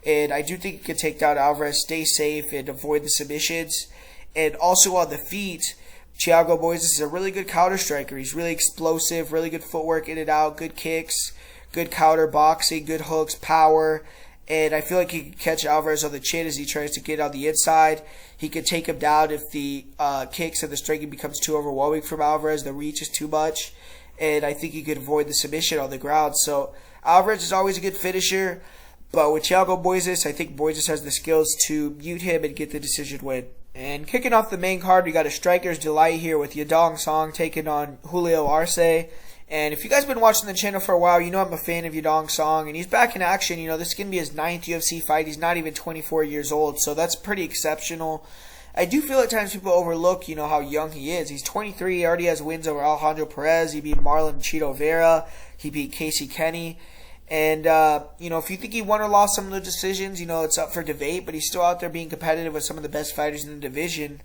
and I do think he can take down Alvarez, stay safe, and avoid the submissions. And also on the feet, Thiago Moises is a really good counter striker. He's really explosive, really good footwork in and out, good kicks, good counter boxing, good hooks, power. And I feel like he can catch Alvarez on the chin as he tries to get on the inside. He can take him down if the kicks and the striking becomes too overwhelming from Alvarez. The reach is too much. And I think he could avoid the submission on the ground. So Alvarez is always a good finisher. But with Thiago Moises, I think Moises has the skills to mute him and get the decision win. And kicking off the main card, we got a Striker's Delight here with Yadong Song taking on Julio Arce. And if you guys have been watching the channel for a while, you know I'm a fan of Yadong Song. And he's back in action. You know, this is going to be his 9th UFC fight. He's not even 24 years old, so that's pretty exceptional. I do feel at times people overlook, you know, how young he is. He's 23. He already has wins over Alejandro Perez. He beat Marlon Chito Vera. He beat Casey Kenny. And, you know, if you think he won or lost some of the decisions, you know, it's up for debate. But he's still out there being competitive with some of the best fighters in the division.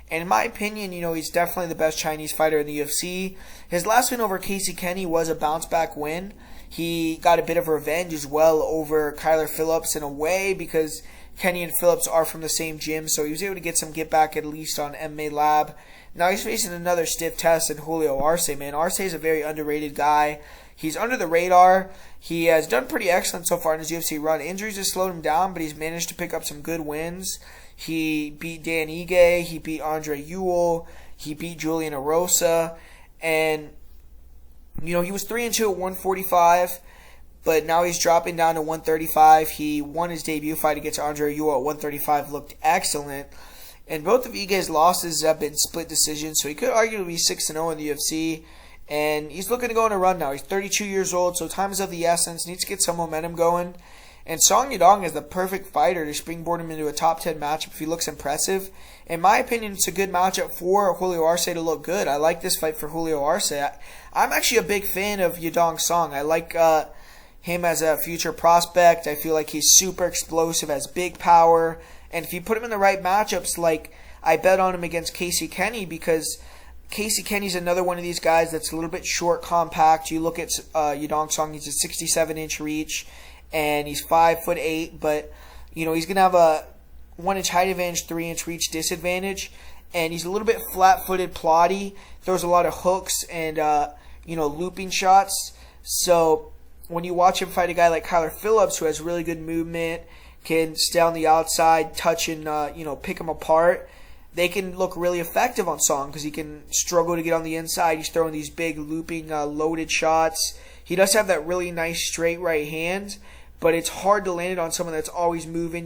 And in my opinion, you know, he's definitely the best Chinese fighter in the UFC. His last win over Casey Kenny was a bounce-back win. He got a bit of revenge as well over Kyler Phillips in a way, because Kenny and Phillips are from the same gym, so he was able to get some get-back at least on MMA Lab. Now he's facing another stiff test in Julio Arce, man. Arce is a very underrated guy. He's under the radar. He has done pretty excellent so far in his UFC run. Injuries have slowed him down, but he's managed to pick up some good wins. He beat Dan Ige. He beat Andre Ewell. He beat Julian Erosa. And, you know, he was 3-2 at 145, but now he's dropping down to 135. He won his debut fight against Andre Ewell at 135, looked excellent. And both of Ige's losses have been split decisions, so he could arguably be 6-0 in the UFC. And he's looking to go on a run now. He's 32 years old, so time is of the essence. Needs to get some momentum going. And Song Yadong is the perfect fighter to springboard him into a top 10 matchup if he looks impressive. In my opinion, it's a good matchup for Julio Arce to look good. I like this fight for Julio Arce. I'm actually a big fan of Yadong Song. I like him as a future prospect. I feel like he's super explosive, has big power. And if you put him in the right matchups, like I bet on him against Casey Kenny, because Casey Kenny's another one of these guys that's a little bit short, compact. You look at Yadong Song, he's a 67-inch reach, and he's 5'8", but you know he's gonna have a 1-inch height advantage, 3-inch reach disadvantage, and he's a little bit flat-footed, plotty. Throws a lot of hooks and you know, looping shots. So when you watch him fight a guy like Kyler Phillips, who has really good movement, can stay on the outside, touch and you know, pick him apart, they can look really effective on Song because he can struggle to get on the inside. He's throwing these big looping loaded shots. He does have that really nice straight right hand, but it's hard to land it on someone that's always moving,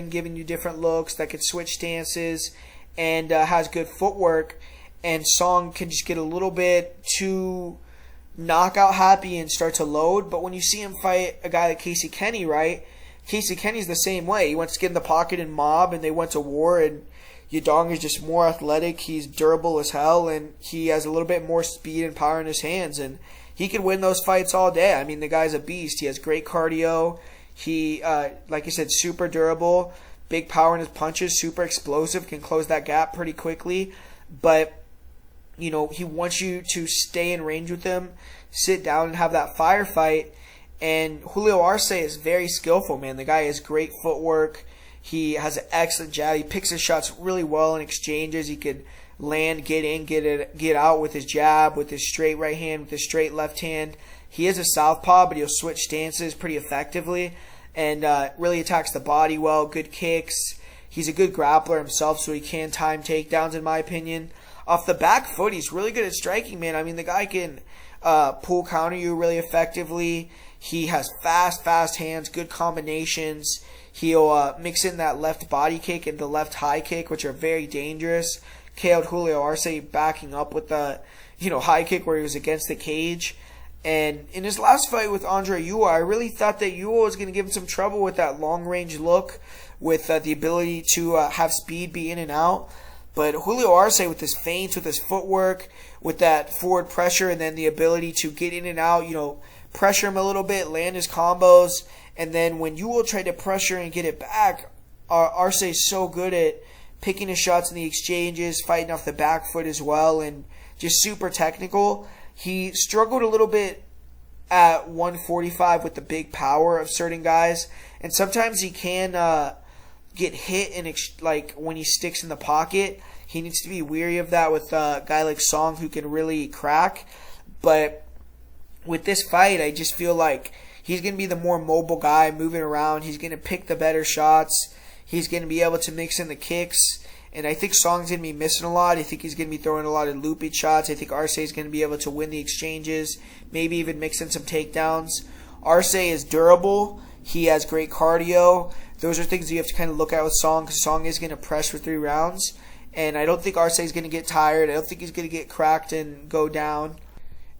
giving you different looks, that can switch stances, and has good footwork. And Song can just get a little bit too knockout happy and start to load. But when you see him fight a guy like Casey Kenny, right? Casey Kenny's the same way. He wants to get in the pocket and mob, and they went to war, and Yadong is just more athletic. He's durable as hell, and he has a little bit more speed and power in his hands, and he could win those fights all day. I mean, the guy's a beast. He has great cardio. He, like I said, super durable, big power in his punches, super explosive, can close that gap pretty quickly. But, you know, he wants you to stay in range with him, sit down and have that firefight. And Julio Arce is very skillful, man. The guy has great footwork. He has an excellent jab. He picks his shots really well in exchanges. He could land, get in, get out with his jab, with his straight right hand, with his straight left hand. He is a southpaw, but he'll switch stances pretty effectively and really attacks the body well. Good kicks. He's a good grappler himself, so he can time takedowns, in my opinion. Off the back foot, he's really good at striking, man. I mean, the guy can pull counter you really effectively. He has fast hands, good combinations. He'll mix in that left body kick and the left high kick, which are very dangerous. KO'd Julio Arce backing up with the high kick where he was against the cage. And in his last fight with Andrea, I really thought that Jojua was going to give him some trouble with that long-range look, with the ability to have speed be in and out. But Julio Arce, with his feints, with his footwork, with that forward pressure, and then the ability to get in and out, pressure him a little bit, land his combos, and then when Jojua tried to pressure and get it back, Arce is so good at picking his shots in the exchanges, fighting off the back foot as well, and just super technical. He struggled a little bit at 145 with the big power of certain guys, and sometimes he can get hit like when he sticks in the pocket. He needs to be weary of that with a guy like Song, who can really crack. But with this fight, I just feel like he's going to be the more mobile guy moving around. He's going to pick the better shots. He's going to be able to mix in the kicks. And I think Song's going to be missing a lot. I think he's going to be throwing a lot of loopy shots. I think Arce is going to be able to win the exchanges, maybe even mix in some takedowns. Arce is durable. He has great cardio. Those are things you have to kind of look at with Song, because Song is going to press for 3 rounds. And I don't think Arce is going to get tired. I don't think he's going to get cracked and go down.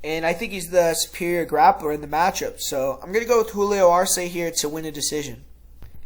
And I think he's the superior grappler in the matchup. So I'm going to go with Julio Arce here to win a decision.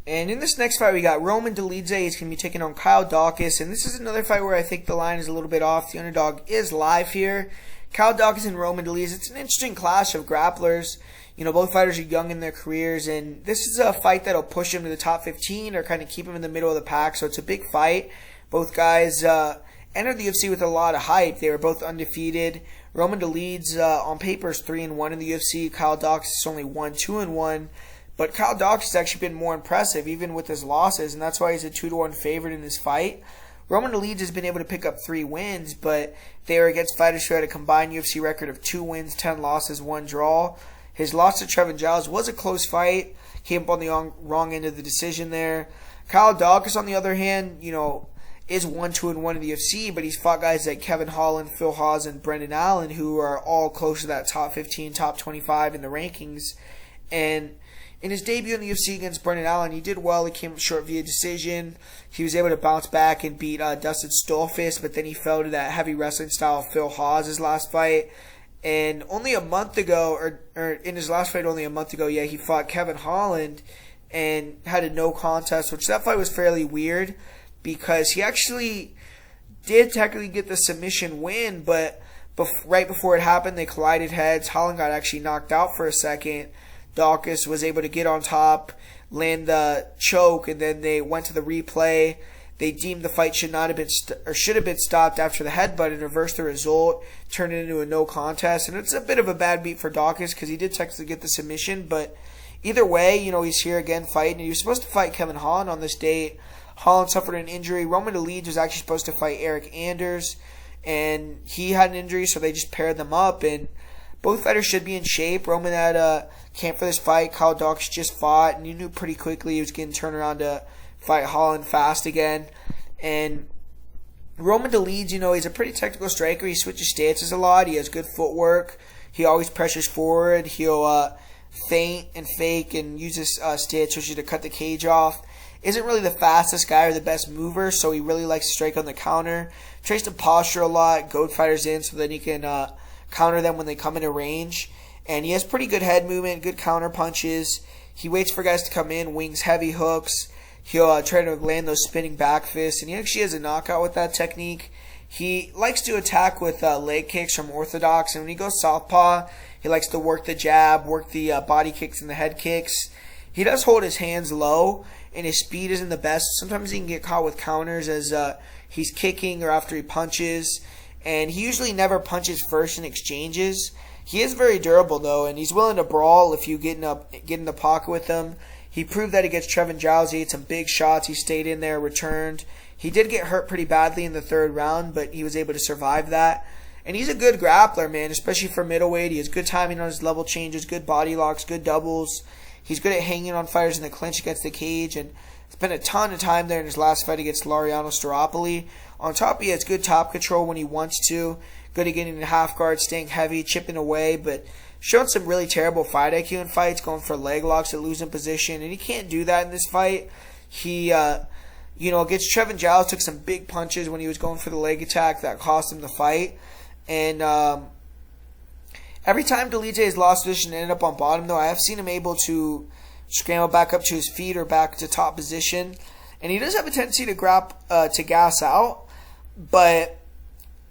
And in this next fight, we got Roman Dolidze. He's going to be taking on Daukaus. And this is another fight where I think the line is a little bit off. The underdog is live here. Daukaus and Roman Dolidze. It's an interesting clash of grapplers. Both fighters are young in their careers. And this is a fight that'll push them to the top 15 or kind of keep them in the middle of the pack. So it's a big fight. Both guys entered the UFC with a lot of hype. They were both undefeated. Roman Dolidze on paper is 3-1 in the UFC. Daukaus is only 1-2-1. But Daukaus has actually been more impressive, even with his losses, and that's why he's a 2-1 favorite in this fight. Roman Dolidze has been able to pick up 3 wins, but they are against fighters who had a combined UFC record of 2 wins, 10 losses, 1 draw. His loss to Trevin Giles was a close fight. Came up on the wrong end of the decision there. Daukaus, on the other hand, is 1-2-1 in the UFC, but he's fought guys like Kevin Holland, Phil Hawes, and Brendan Allen, who are all close to that top 15, top 25 in the rankings. And in his debut in the UFC against Brendan Allen, he did well. He came up short via decision. He was able to bounce back and beat Dustin Stolfus, but then he fell to that heavy wrestling style of Phil Hawes his last fight. And only a month ago, or in his last fight only a month ago, he fought Kevin Holland and had a no contest, which that fight was fairly weird because he actually did technically get the submission win, but right before it happened, they collided heads. Holland got actually knocked out for a second. Daukaus was able to get on top, land the choke, and then they went to the replay. They deemed the fight should have been stopped after the headbutt and reversed the result, turned it into a no contest. And it's a bit of a bad beat for Daukaus because he did technically get the submission, but either way, he's here again fighting. He was supposed to fight Kevin Holland on this date. Holland suffered an injury. Roman Dolidze was actually supposed to fight Eric Anders, and he had an injury, so they just paired them up. And both fighters should be in shape. Roman had a camp for this fight. Daukaus just fought, and you knew pretty quickly he was getting turned around to fight Holland fast again. And Roman Dolidze, he's a pretty technical striker. He switches stances a lot. He has good footwork. He always pressures forward. He'll feint and fake and use his stance to cut the cage off. Isn't really the fastest guy or the best mover, so he really likes to strike on the counter. Tries to posture a lot, goad fighters in so that he can counter them when they come into range. And he has pretty good head movement, good counter punches. He waits for guys to come in, wings heavy hooks. He'll try to land those spinning back fists, and he actually has a knockout with that technique. He likes to attack with leg kicks from orthodox, and when he goes southpaw, He likes to work the jab, work the body kicks and the head kicks. He does hold his hands low, and his speed isn't the best. Sometimes he can get caught with counters as he's kicking or after he punches. And he usually never punches first in exchanges. He is very durable, though, and he's willing to brawl if you get in the pocket with him. He proved that against Trevin Giles. He ate some big shots. He stayed in there, returned. He did get hurt pretty badly in the third round, but he was able to survive that. And he's a good grappler, man, especially for middleweight. He has good timing on his level changes, good body locks, good doubles. He's good at hanging on fighters in the clinch against the cage, and spent a ton of time there in his last fight against Laureano Staropoli. On top, he has good top control when he wants to. Good at getting in half guard, staying heavy, chipping away, but showing some really terrible fight IQ in fights, going for leg locks at losing position, and he can't do that in this fight. He, against Trevin Giles, took some big punches when he was going for the leg attack that cost him the fight. And every time Dolidze has lost position and ended up on bottom, though, I have seen him able to scramble back up to his feet or back to top position. And he does have a tendency to gas out, but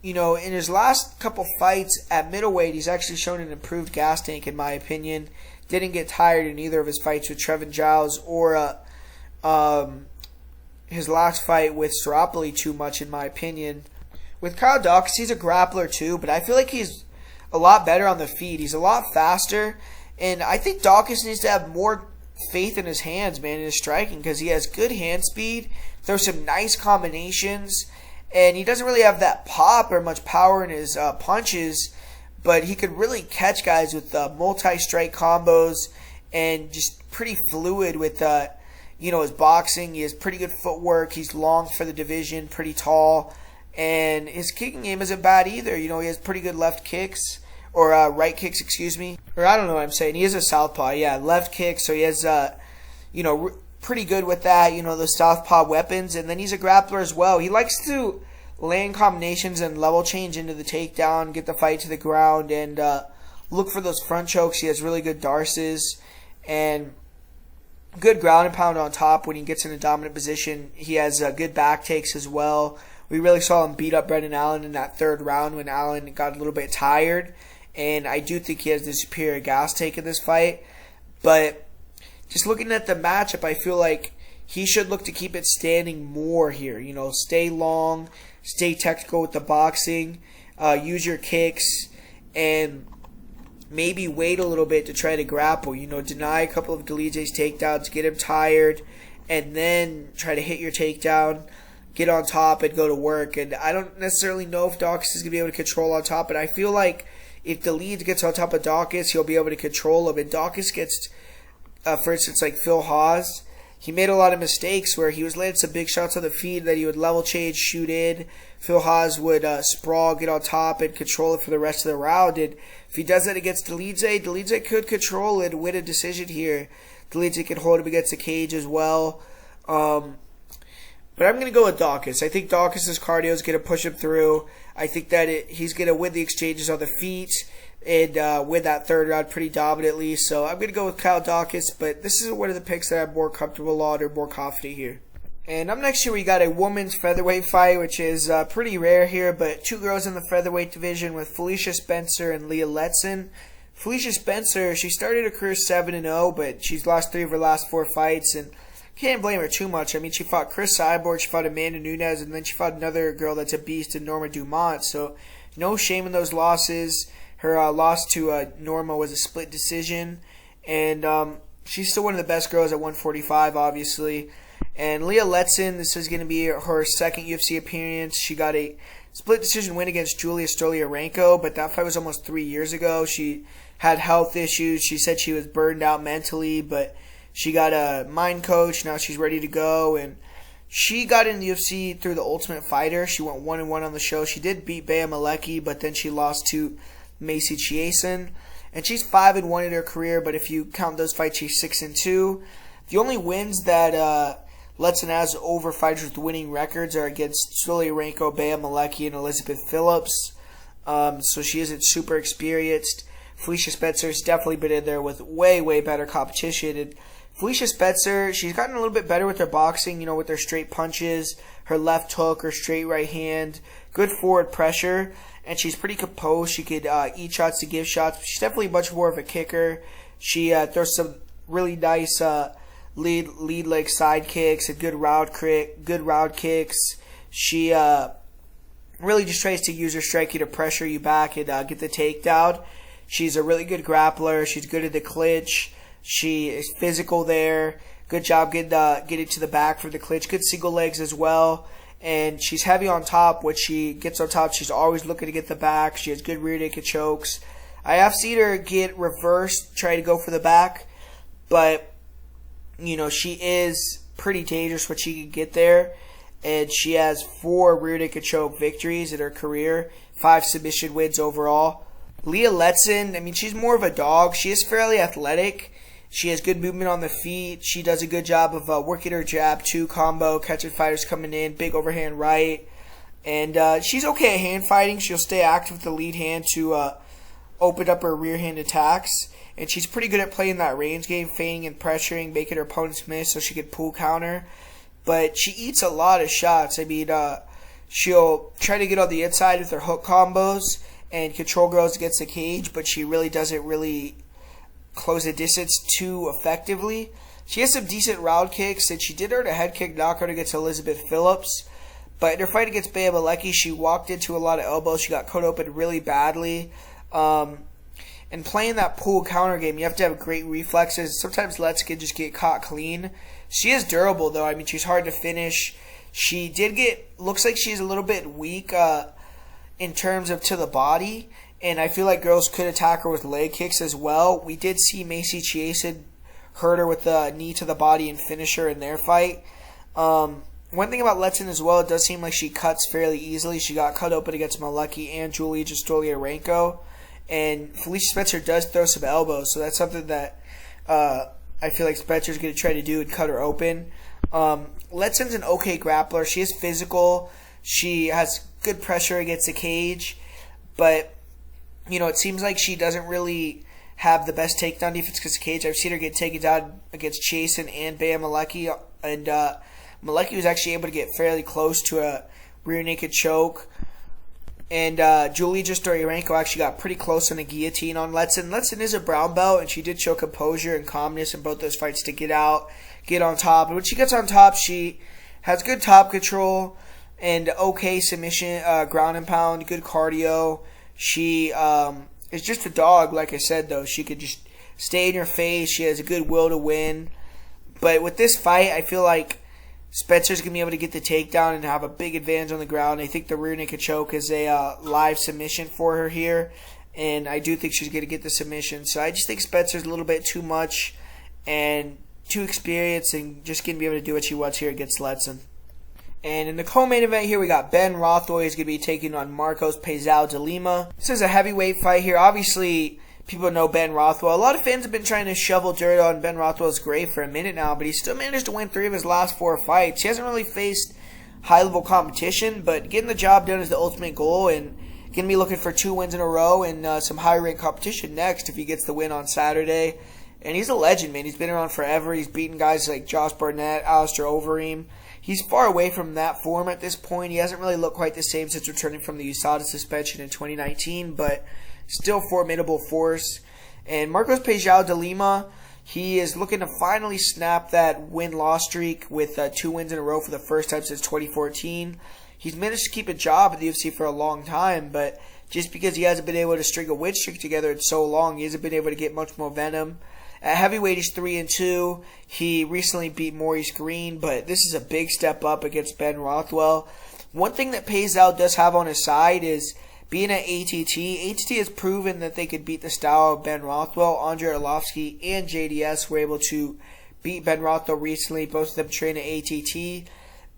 in his last couple fights at middleweight, he's actually shown an improved gas tank, in my opinion. Didn't get tired in either of his fights with Trevin Giles or his last fight with Staropoli too much, in my opinion. With Daukaus, he's a grappler too, but I feel like he's a lot better on the feet. He's a lot faster, and I think Daukaus needs to have more faith in his hands, man, in his striking, because he has good hand speed, throws some nice combinations, and he doesn't really have that pop or much power in his punches, but he could really catch guys with multi-strike combos and just pretty fluid with his boxing. He has pretty good footwork. He's long for the division, pretty tall. And his kicking game isn't bad either. He has pretty good left kicks, or right kicks, excuse me. Or I don't know what I'm saying. He is a southpaw, yeah, left kick. So he has, pretty good with that, those southpaw weapons. And then he's a grappler as well. He likes to land combinations and level change into the takedown, get the fight to the ground, and look for those front chokes. He has really good darces and good ground and pound on top when he gets in a dominant position. He has good back takes as well. We really saw him beat up Brendan Allen in that third round when Allen got a little bit tired. And I do think he has the superior gas take in this fight. But just looking at the matchup, I feel like he should look to keep it standing more here. Stay long, stay technical with the boxing, use your kicks, and maybe wait a little bit to try to grapple. Deny a couple of Dolidze's takedowns, get him tired, and then try to hit your takedown. Get on top and go to work. And I don't necessarily know if Daukaus is going to be able to control on top, but I feel like if Dolidze gets on top of Daukaus, he'll be able to control him. And Daukaus gets, for instance, like Phil Hawes, he made a lot of mistakes where he was landing some big shots on the feet that he would level change, shoot in. Phil Hawes would sprawl, get on top, and control it for the rest of the round. And if he does that against Dolidze could control it and win a decision here. Dolidze can hold him against the cage as well. But I'm going to go with Daukaus. I think Daukaus' cardio is going to push him through. I think that he's going to win the exchanges on the feet and win that third round pretty dominantly. So I'm going to go with Daukaus, but this is one of the picks that I'm more comfortable on or more confident here. And up next here, we got a women's featherweight fight, which is pretty rare here, but two girls in the featherweight division with Felicia Spencer and Leah Letson. Felicia Spencer, she started her career 7-0, but she's lost 3 of her last 4 fights, and can't blame her too much. I mean, she fought Chris Cyborg, she fought Amanda Nunes, and then she fought another girl that's a beast in Norma Dumont. So no shame in those losses. Her loss to Norma was a split decision, and she's still one of the best girls at 145, obviously. And Leah Letson, this is going to be her second UFC appearance. She got a split decision win against Julia Stoliarenko, but that fight was almost 3 years ago. She had health issues. She said she was burned out mentally, but she got a mind coach. Now she's ready to go, and she got in the UFC through the Ultimate Fighter. She went 1-1 on the show. She did beat Bea Malecki, but then she lost to Macy Chiasson. And she's 5-1 in her career, but if you count those fights, she's 6-2. The only wins that Letson has over fighters with winning records are against Stoliarenko, Bea Malecki, and Elizabeth Phillips. So she isn't super experienced. Felicia Spencer's definitely been in there with way, way better competition. And Felicia Spencer, she's gotten a little bit better with her boxing, you know, with her straight punches, her left hook, her straight right hand, good forward pressure, and she's pretty composed. She could eat shots to give shots. She's definitely much more of a kicker. She throws some really nice lead leg side kicks and good round kicks. She really just tries to use her striking to pressure you back and get the takedown. She's a really good grappler. She's good at the clinch. She is physical there. Good job getting to the back for the clinch. Good single legs as well. And she's heavy on top. When she gets on top, she's always looking to get the back. She has good rear naked chokes. I have seen her get reversed, try to go for the back. But, you know, she is pretty dangerous when she can get there. And she has 4 rear naked choke victories in her career. 5 submission wins overall. Leah Letson, I mean, she's more of a dog. She is fairly athletic. She has good movement on the feet. She does a good job of working her jab, 2 combo, catching fighters coming in, big overhand right. And she's okay at hand fighting. She'll stay active with the lead hand to open up her rear hand attacks. And she's pretty good at playing that range game, feigning and pressuring, making her opponents miss so she can pull counter. But she eats a lot of shots. I mean, she'll try to get on the inside with her hook combos and control girls against the cage, but she really doesn't close the distance too effectively. She has some decent round kicks, and she did earn a head kick knockout against Elizabeth Phillips. But in her fight against Bea Malecki, she walked into a lot of elbows. She got cut open really badly. And playing that pull counter game, you have to have great reflexes. Sometimes Letson can just get caught clean. She is durable, though. I mean, she's hard to finish. She looks like she's a little bit weak in terms of to the body. And I feel like girls could attack her with leg kicks as well. We did see Macy Chiasson hurt her with a knee to the body and finish her in their fight. One thing about Letson as well, it does seem like she cuts fairly easily. She got cut open against Malecki and Julia Stoliarenko. And Felicia Spencer does throw some elbows, so that's something that I feel like Spencer's going to try to do and cut her open. Letson's an okay grappler. She is physical. She has good pressure against the cage. But you know, it seems like she doesn't really have the best takedown defense against the cage. I've seen her get taken down against Chiasson and Bea Malecki, and Malecki was actually able to get fairly close to a rear naked choke. And Julia Stoliarenko actually got pretty close on a guillotine on Letson. Letson is a brown belt, and she did show composure and calmness in both those fights to get out, get on top. And when she gets on top, she has good top control and okay submission, ground and pound, good cardio. She is just a dog, like I said, though. She could just stay in your face. She has a good will to win. But with this fight, I feel like Spencer's going to be able to get the takedown and have a big advantage on the ground. I think the rear naked choke is a live submission for her here. And I do think she's going to get the submission. So I just think Spencer's a little bit too much and too experienced and just going to be able to do what she wants here against Letson. And in the co-main event here, we got Ben Rothwell. He's going to be taking on Marcos Paisao de Lima. This is a heavyweight fight here. Obviously, people know Ben Rothwell. A lot of fans have been trying to shovel dirt on Ben Rothwell's grave for a minute now, but he still managed to win 3 of his last 4 fights. He hasn't really faced high-level competition, but getting the job done is the ultimate goal, and going to be looking for 2 wins in a row and some high-ranked competition next if he gets the win on Saturday. And he's a legend, man. He's been around forever. He's beaten guys like Josh Barnett, Alistair Overeem. He's far away from that form at this point. He hasn't really looked quite the same since returning from the USADA suspension in 2019, but still formidable force. And Marcos Paisao de Lima, he is looking to finally snap that win-loss streak with 2 wins in a row for the first time since 2014. He's managed to keep a job at the UFC for a long time, but just because he hasn't been able to string a win streak together in so long, he hasn't been able to get much momentum. At heavyweight, he's 3-2. He recently beat Maurice Green, but this is a big step up against Ben Rothwell. One thing that Paisao does have on his side is being at ATT. ATT has proven that they could beat the style of Ben Rothwell. Andrei Arlovsky and JDS were able to beat Ben Rothwell recently. Both of them train at ATT.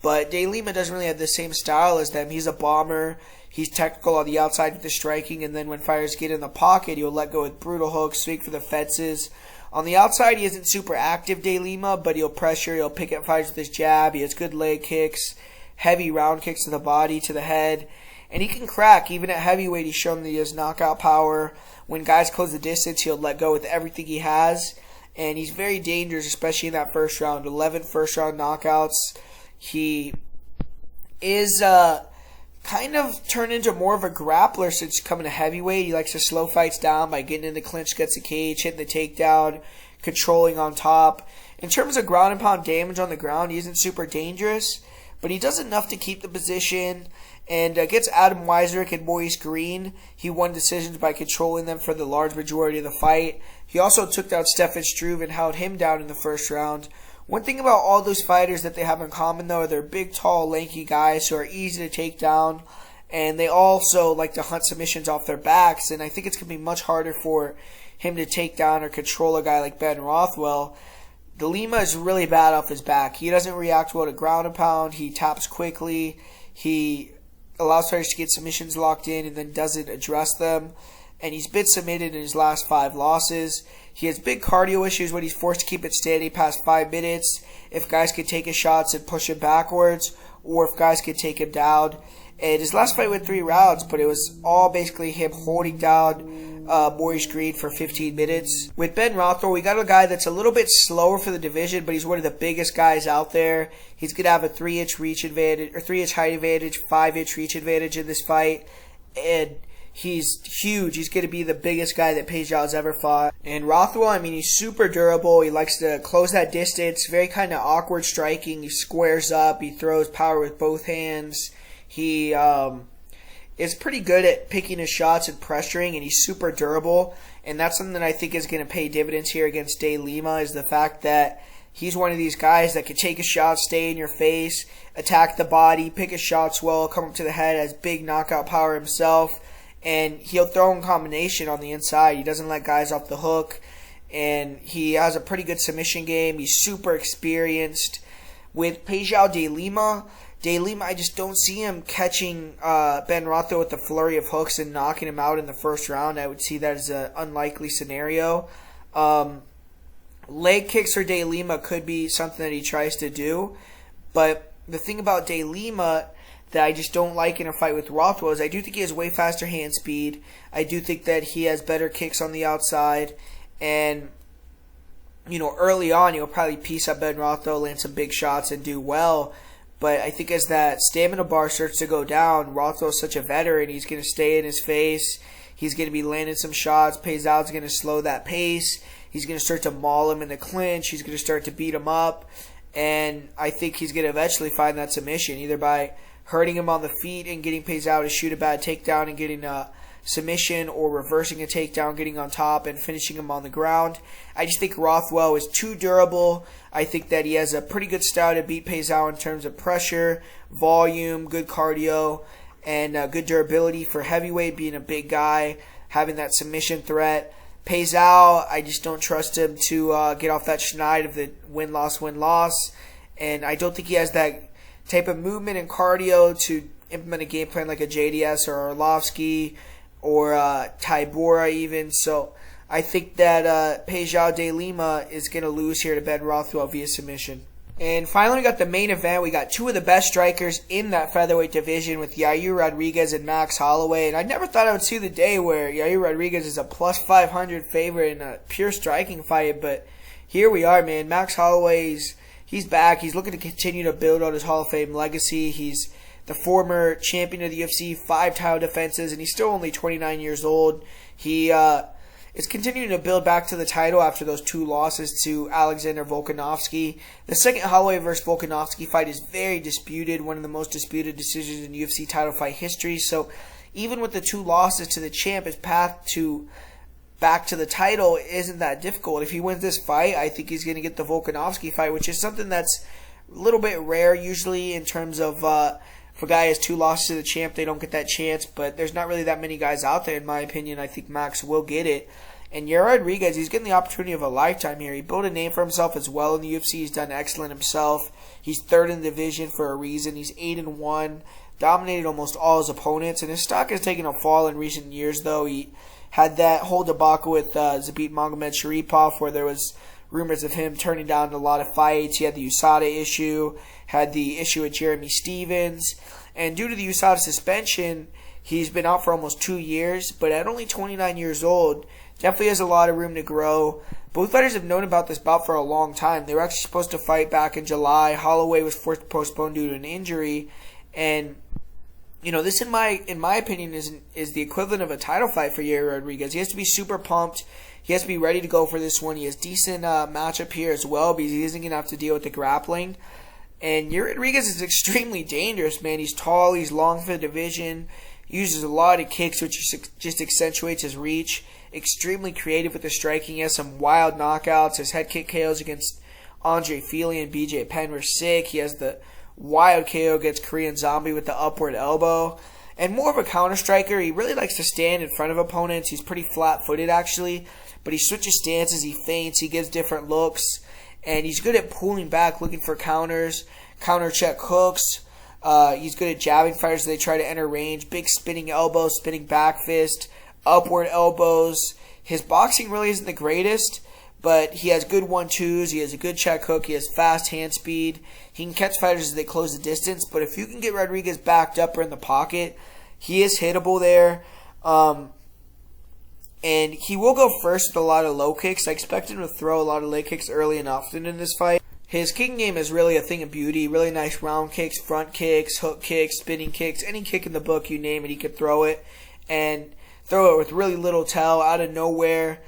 But De Lima doesn't really have the same style as them. He's a bomber. He's technical on the outside with the striking, and then when fighters get in the pocket, he'll let go with brutal hooks, swing for the fences. On the outside, he isn't super active, De Lima, but he'll pressure, he'll pick up fighters with his jab, he has good leg kicks, heavy round kicks to the body, to the head, and he can crack. Even at heavyweight, he's shown that he has knockout power. When guys close the distance, he'll let go with everything he has, and he's very dangerous, especially in that first round. 11 first-round knockouts. He is kind of turned into more of a grappler since coming to heavyweight. He likes to slow fights down by getting in the clinch against the cage, hitting the takedown, controlling on top. In terms of ground and pound damage on the ground, he isn't super dangerous, but he does enough to keep the position. And against Adam Weiserick and Maurice Green, he won decisions by controlling them for the large majority of the fight. He also took down Stefan Struve and held him down in the first round. One thing about all those fighters that they have in common, though, are they're big, tall, lanky guys who are easy to take down, and they also like to hunt submissions off their backs, and I think it's going to be much harder for him to take down or control a guy like Ben Rothwell. The Lima is really bad off his back. He doesn't react well to ground and pound. He taps quickly. He allows fighters to get submissions locked in and then doesn't address them. And he's been submitted in his last 5 losses. He has big cardio issues when he's forced to keep it steady past 5 minutes. If guys can take his shots and push him backwards, or if guys can take him down. And his last fight went 3 rounds, but it was all basically him holding down Maurice Green for 15 minutes. With Ben Rothwell, we got a guy that's a little bit slower for the division, but he's one of the biggest guys out there. He's going to have a 3-inch reach advantage, or 3-inch height advantage, 5-inch reach advantage in this fight. And he's huge. He's going to be the biggest guy that Pejao's ever fought. And Rothwell, I mean, he's super durable. He likes to close that distance. Very kind of awkward striking. He squares up. He throws power with both hands. He is pretty good at picking his shots and pressuring, and he's super durable. And that's something that I think is going to pay dividends here against De Lima, is the fact that he's one of these guys that can take a shot, stay in your face, attack the body, pick his shots well, come up to the head, has big knockout power himself. And he'll throw in combination on the inside. He doesn't let guys off the hook. And he has a pretty good submission game. He's super experienced. With Peja De Lima, I just don't see him catching Ben Rothwell with the flurry of hooks and knocking him out in the first round. I would see that as an unlikely scenario. Leg kicks for De Lima could be something that he tries to do. But the thing about De Lima that I just don't like in a fight with Rothwell is I do think he has way faster hand speed. I do think that he has better kicks on the outside. And, you know, early on he'll probably piece up Ben Rothwell, land some big shots, and do well. But I think as that stamina bar starts to go down, Rothwell's such a veteran. He's going to stay in his face. He's going to be landing some shots. Pejao's going to slow that pace. He's going to start to maul him in the clinch. He's going to start to beat him up. And I think he's going to eventually find that submission, either by hurting him on the feet and getting Peja to shoot a bad takedown and getting a submission, or reversing a takedown, getting on top and finishing him on the ground. I just think Rothwell is too durable. I think that he has a pretty good style to beat Peja in terms of pressure, volume, good cardio, and good durability for heavyweight, being a big guy, having that submission threat. Peja, I just don't trust him to get off that schneid of the win-loss. And I don't think he has that type of movement and cardio to implement a game plan like a JDS or Arlovsky or Tybura even. So I think that Peja De Lima is going to lose here to Ben Rothwell via submission. And finally, we got the main event. We got 2 of the best strikers in that featherweight division with Yair Rodriguez and Max Holloway. And I never thought I would see the day where Yair Rodriguez is a plus 500 favorite in a pure striking fight. But here we are, man. Max Holloway's he's back. He's looking to continue to build on his Hall of Fame legacy. He's the former champion of the UFC, 5 title defenses, and he's still only 29 years old. He is continuing to build back to the title after those 2 losses to Alexander Volkanovski. The second Holloway versus Volkanovski fight is very disputed, one of the most disputed decisions in UFC title fight history. So even with the 2 losses to the champ, his path to back to the title isn't that difficult. If he wins this fight, I think he's going to get the Volkanovski fight, which is something that's a little bit rare usually in terms of if a guy has 2 losses to the champ, they don't get that chance. But there's not really that many guys out there, in my opinion. I think Max will get it. And Yair Rodriguez, he's getting the opportunity of a lifetime here. He built a name for himself as well in the UFC. He's done excellent himself. He's 3rd in the division for a reason. He's 8-1, dominated almost all his opponents. And his stock has taken a fall in recent years, though. He had that whole debacle with Zabit Magomedsharipov, where there was rumors of him turning down a lot of fights. He had the USADA issue, had the issue with Jeremy Stevens. And due to the USADA suspension, he's been out for almost 2 years. But at only 29 years old, definitely has a lot of room to grow. Both fighters have known about this bout for a long time. They were actually supposed to fight back in July. Holloway was forced to postpone due to an injury. And, this in my opinion is the equivalent of a title fight for Yair Rodriguez. He has to be super pumped. He has to be ready to go for this one. He has decent matchup here as well because he isn't going to have to deal with the grappling. And Yair Rodriguez is extremely dangerous, man. He's tall. He's long for the division. He uses a lot of kicks, which just accentuates his reach. Extremely creative with the striking. He has some wild knockouts. His head kick KOs against Andre Fili and BJ Penn were sick. He has the wild KO against Korean Zombie with the upward elbow. And more of a counter striker. He really likes to stand in front of opponents. He's pretty flat-footed, actually. But he switches stances. He feints. He gives different looks. And he's good at pulling back, looking for counters, counter check hooks. He's good at jabbing fighters as they try to enter range. Big spinning elbow, spinning back fist, upward elbows. His boxing really isn't the greatest, but he has good 1-2s. He has a good check hook. He has fast hand speed. He can catch fighters as they close the distance. But if you can get Rodriguez backed up or in the pocket, he is hittable there. And he will go first with a lot of low kicks. I expect him to throw a lot of leg kicks early and often in this fight. His kicking game is really a thing of beauty. Really nice round kicks, front kicks, hook kicks, spinning kicks. Any kick in the book, you name it, he could throw it. And throw it with really little tell, out of nowhere.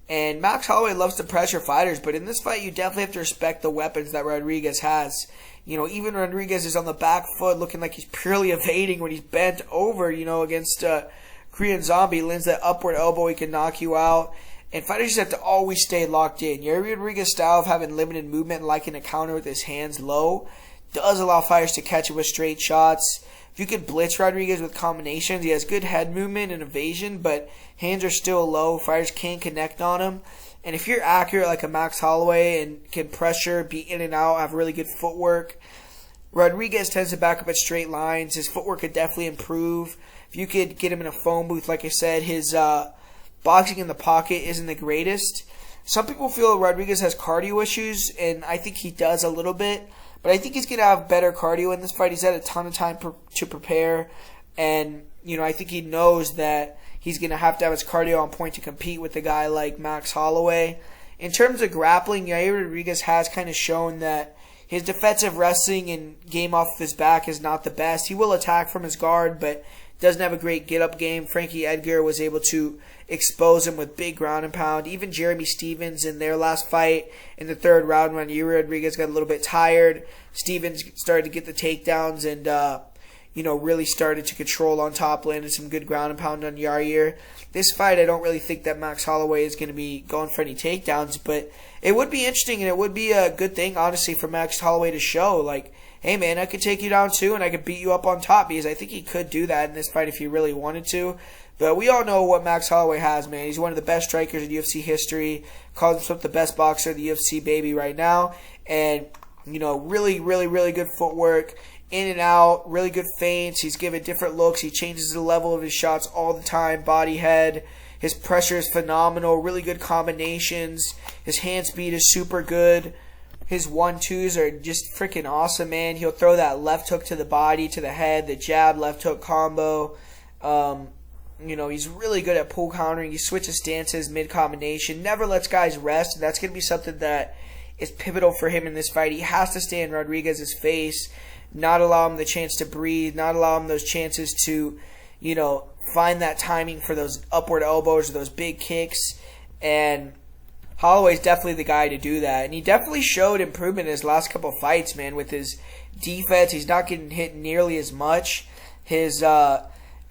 And Max Holloway loves to pressure fighters, but in this fight, you definitely have to respect the weapons that Rodriguez has. Even Rodriguez is on the back foot looking like he's purely evading when he's bent over, against Korean Zombie. Lands that upward elbow, he can knock you out. And fighters just have to always stay locked in. Yair Rodriguez's style of having limited movement and liking to counter with his hands low does allow fighters to catch it with straight shots. If you could blitz Rodriguez with combinations, he has good head movement and evasion, but hands are still low. Fighters can't connect on him. And if you're accurate like a Max Holloway and can pressure, be in and out, have really good footwork, Rodriguez tends to back up at straight lines. His footwork could definitely improve. If you could get him in a phone booth, like I said, his boxing in the pocket isn't the greatest. Some people feel Rodriguez has cardio issues, and I think he does a little bit. But I think he's going to have better cardio in this fight. He's had a ton of time to prepare. And, I think he knows that he's going to have his cardio on point to compete with a guy like Max Holloway. In terms of grappling, Yair Rodriguez has kind of shown that his defensive wrestling and game off of his back is not the best. He will attack from his guard, but doesn't have a great get-up game. Frankie Edgar was able to expose him with big ground and pound. Even Jeremy Stephens in their last fight in the third round when Yair Rodriguez got a little bit tired, Stephens started to get the takedowns and, really started to control on top, landed some good ground and pound on Yair. This fight, I don't really think that Max Holloway is going to be going for any takedowns, but it would be interesting and it would be a good thing, honestly, for Max Holloway to show, like, hey man, I could take you down too and I could beat you up on top, because I think he could do that in this fight if he really wanted to. But we all know what Max Holloway has, man. He's one of the best strikers in UFC history. Calls himself the best boxer in the UFC, baby, right now. And, really, really, really good footwork. In and out, really good feints. He's given different looks. He changes the level of his shots all the time. Body, head. His pressure is phenomenal. Really good combinations. His hand speed is super good. His 1-2s are just freaking awesome, man. He'll throw that left hook to the body, to the head, the jab, left hook combo. He's really good at pull countering. He switches stances mid-combination. Never lets guys rest, and that's going to be something that is pivotal for him in this fight. He has to stay in Rodriguez's face, not allow him the chance to breathe, not allow him those chances to, find that timing for those upward elbows or those big kicks. And Holloway's definitely the guy to do that. And he definitely showed improvement in his last couple of fights, man, with his defense. He's not getting hit nearly as much. His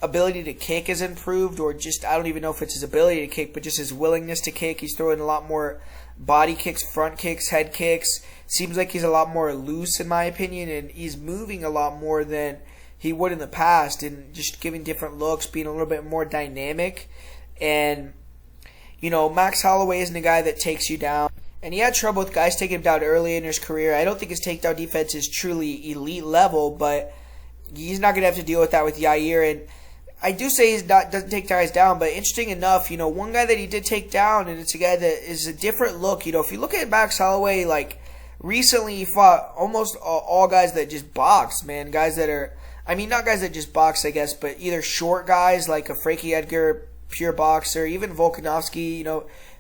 ability to kick has improved, or just, I don't even know if it's his ability to kick, but just his willingness to kick. He's throwing a lot more body kicks, front kicks, head kicks. Seems like he's a lot more loose, in my opinion, and he's moving a lot more than he would in the past, and just giving different looks, being a little bit more dynamic. And, Max Holloway isn't a guy that takes you down. And he had trouble with guys taking him down early in his career. I don't think his takedown defense is truly elite level, but he's not going to have to deal with that with Yair. And I do say he doesn't take guys down, but interesting enough, one guy that he did take down, and it's a guy that is a different look. If you look at Max Holloway, like, recently he fought almost all guys that just box, man. Guys that are, not guys that just box, I guess, but either short guys like a Frankie Edgar, pure boxer, even Volkanovski,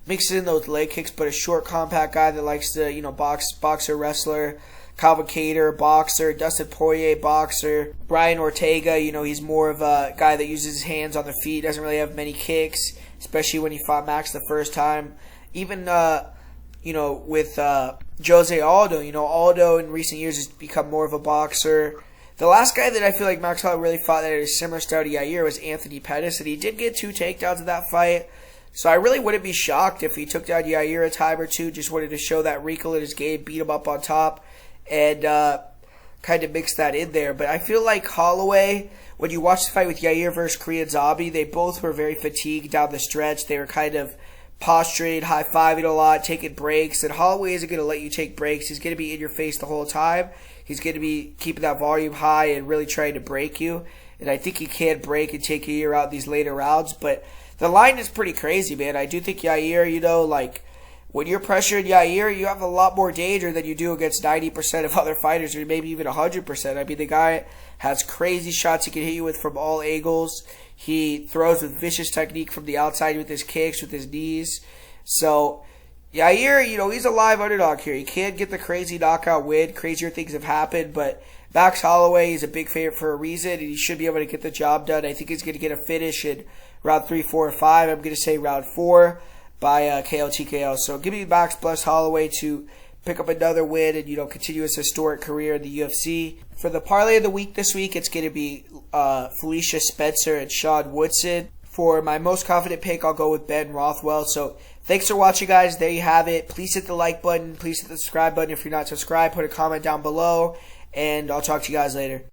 mixes in those leg kicks, but a short, compact guy that likes to, boxer, wrestler. Calvin Kattar, boxer. Dustin Poirier, boxer. Brian Ortega, he's more of a guy that uses his hands on the feet, doesn't really have many kicks, especially when he fought Max the first time. Even, with Jose Aldo, Aldo in recent years has become more of a boxer. The last guy that I feel like Max Holloway really fought that had a similar style to Yair was Anthony Pettis, and he did get 2 takedowns in that fight. So I really wouldn't be shocked if he took down Yair a time or two, just wanted to show that wrinkle in his game, beat him up on top, and kind of mix that in there. But I feel like Holloway, when you watch the fight with Yair versus Korean Zombie, they both were very fatigued down the stretch. They were kind of posturing, high-fiving a lot, taking breaks, and Holloway isn't going to let you take breaks. He's going to be in your face the whole time. He's going to be keeping that volume high and really trying to break you. And I think he can break and take Yair out these later rounds. But the line is pretty crazy, man. I do think Yair, when you're pressuring Yair, you have a lot more danger than you do against 90% of other fighters, or maybe even 100%. I mean, the guy has crazy shots he can hit you with from all angles. He throws with vicious technique from the outside with his kicks, with his knees. So Yair, he's a live underdog here. He can't get the crazy knockout win. Crazier things have happened, but Max Holloway is a big favorite for a reason, and he should be able to get the job done. I think he's going to get a finish in round 3, 4, or 5. I'm going to say round 4 by KO TKO. So give me Max plus Holloway to pick up another win and, continue his historic career in the UFC. For the parlay of the week this week, it's going to be Felicia Spencer and Sean Woodson. For my most confident pick, I'll go with Ben Rothwell. So thanks for watching, guys. There you have it. Please hit the like button. Please hit the subscribe button if you're not subscribed. Put a comment down below, and I'll talk to you guys later.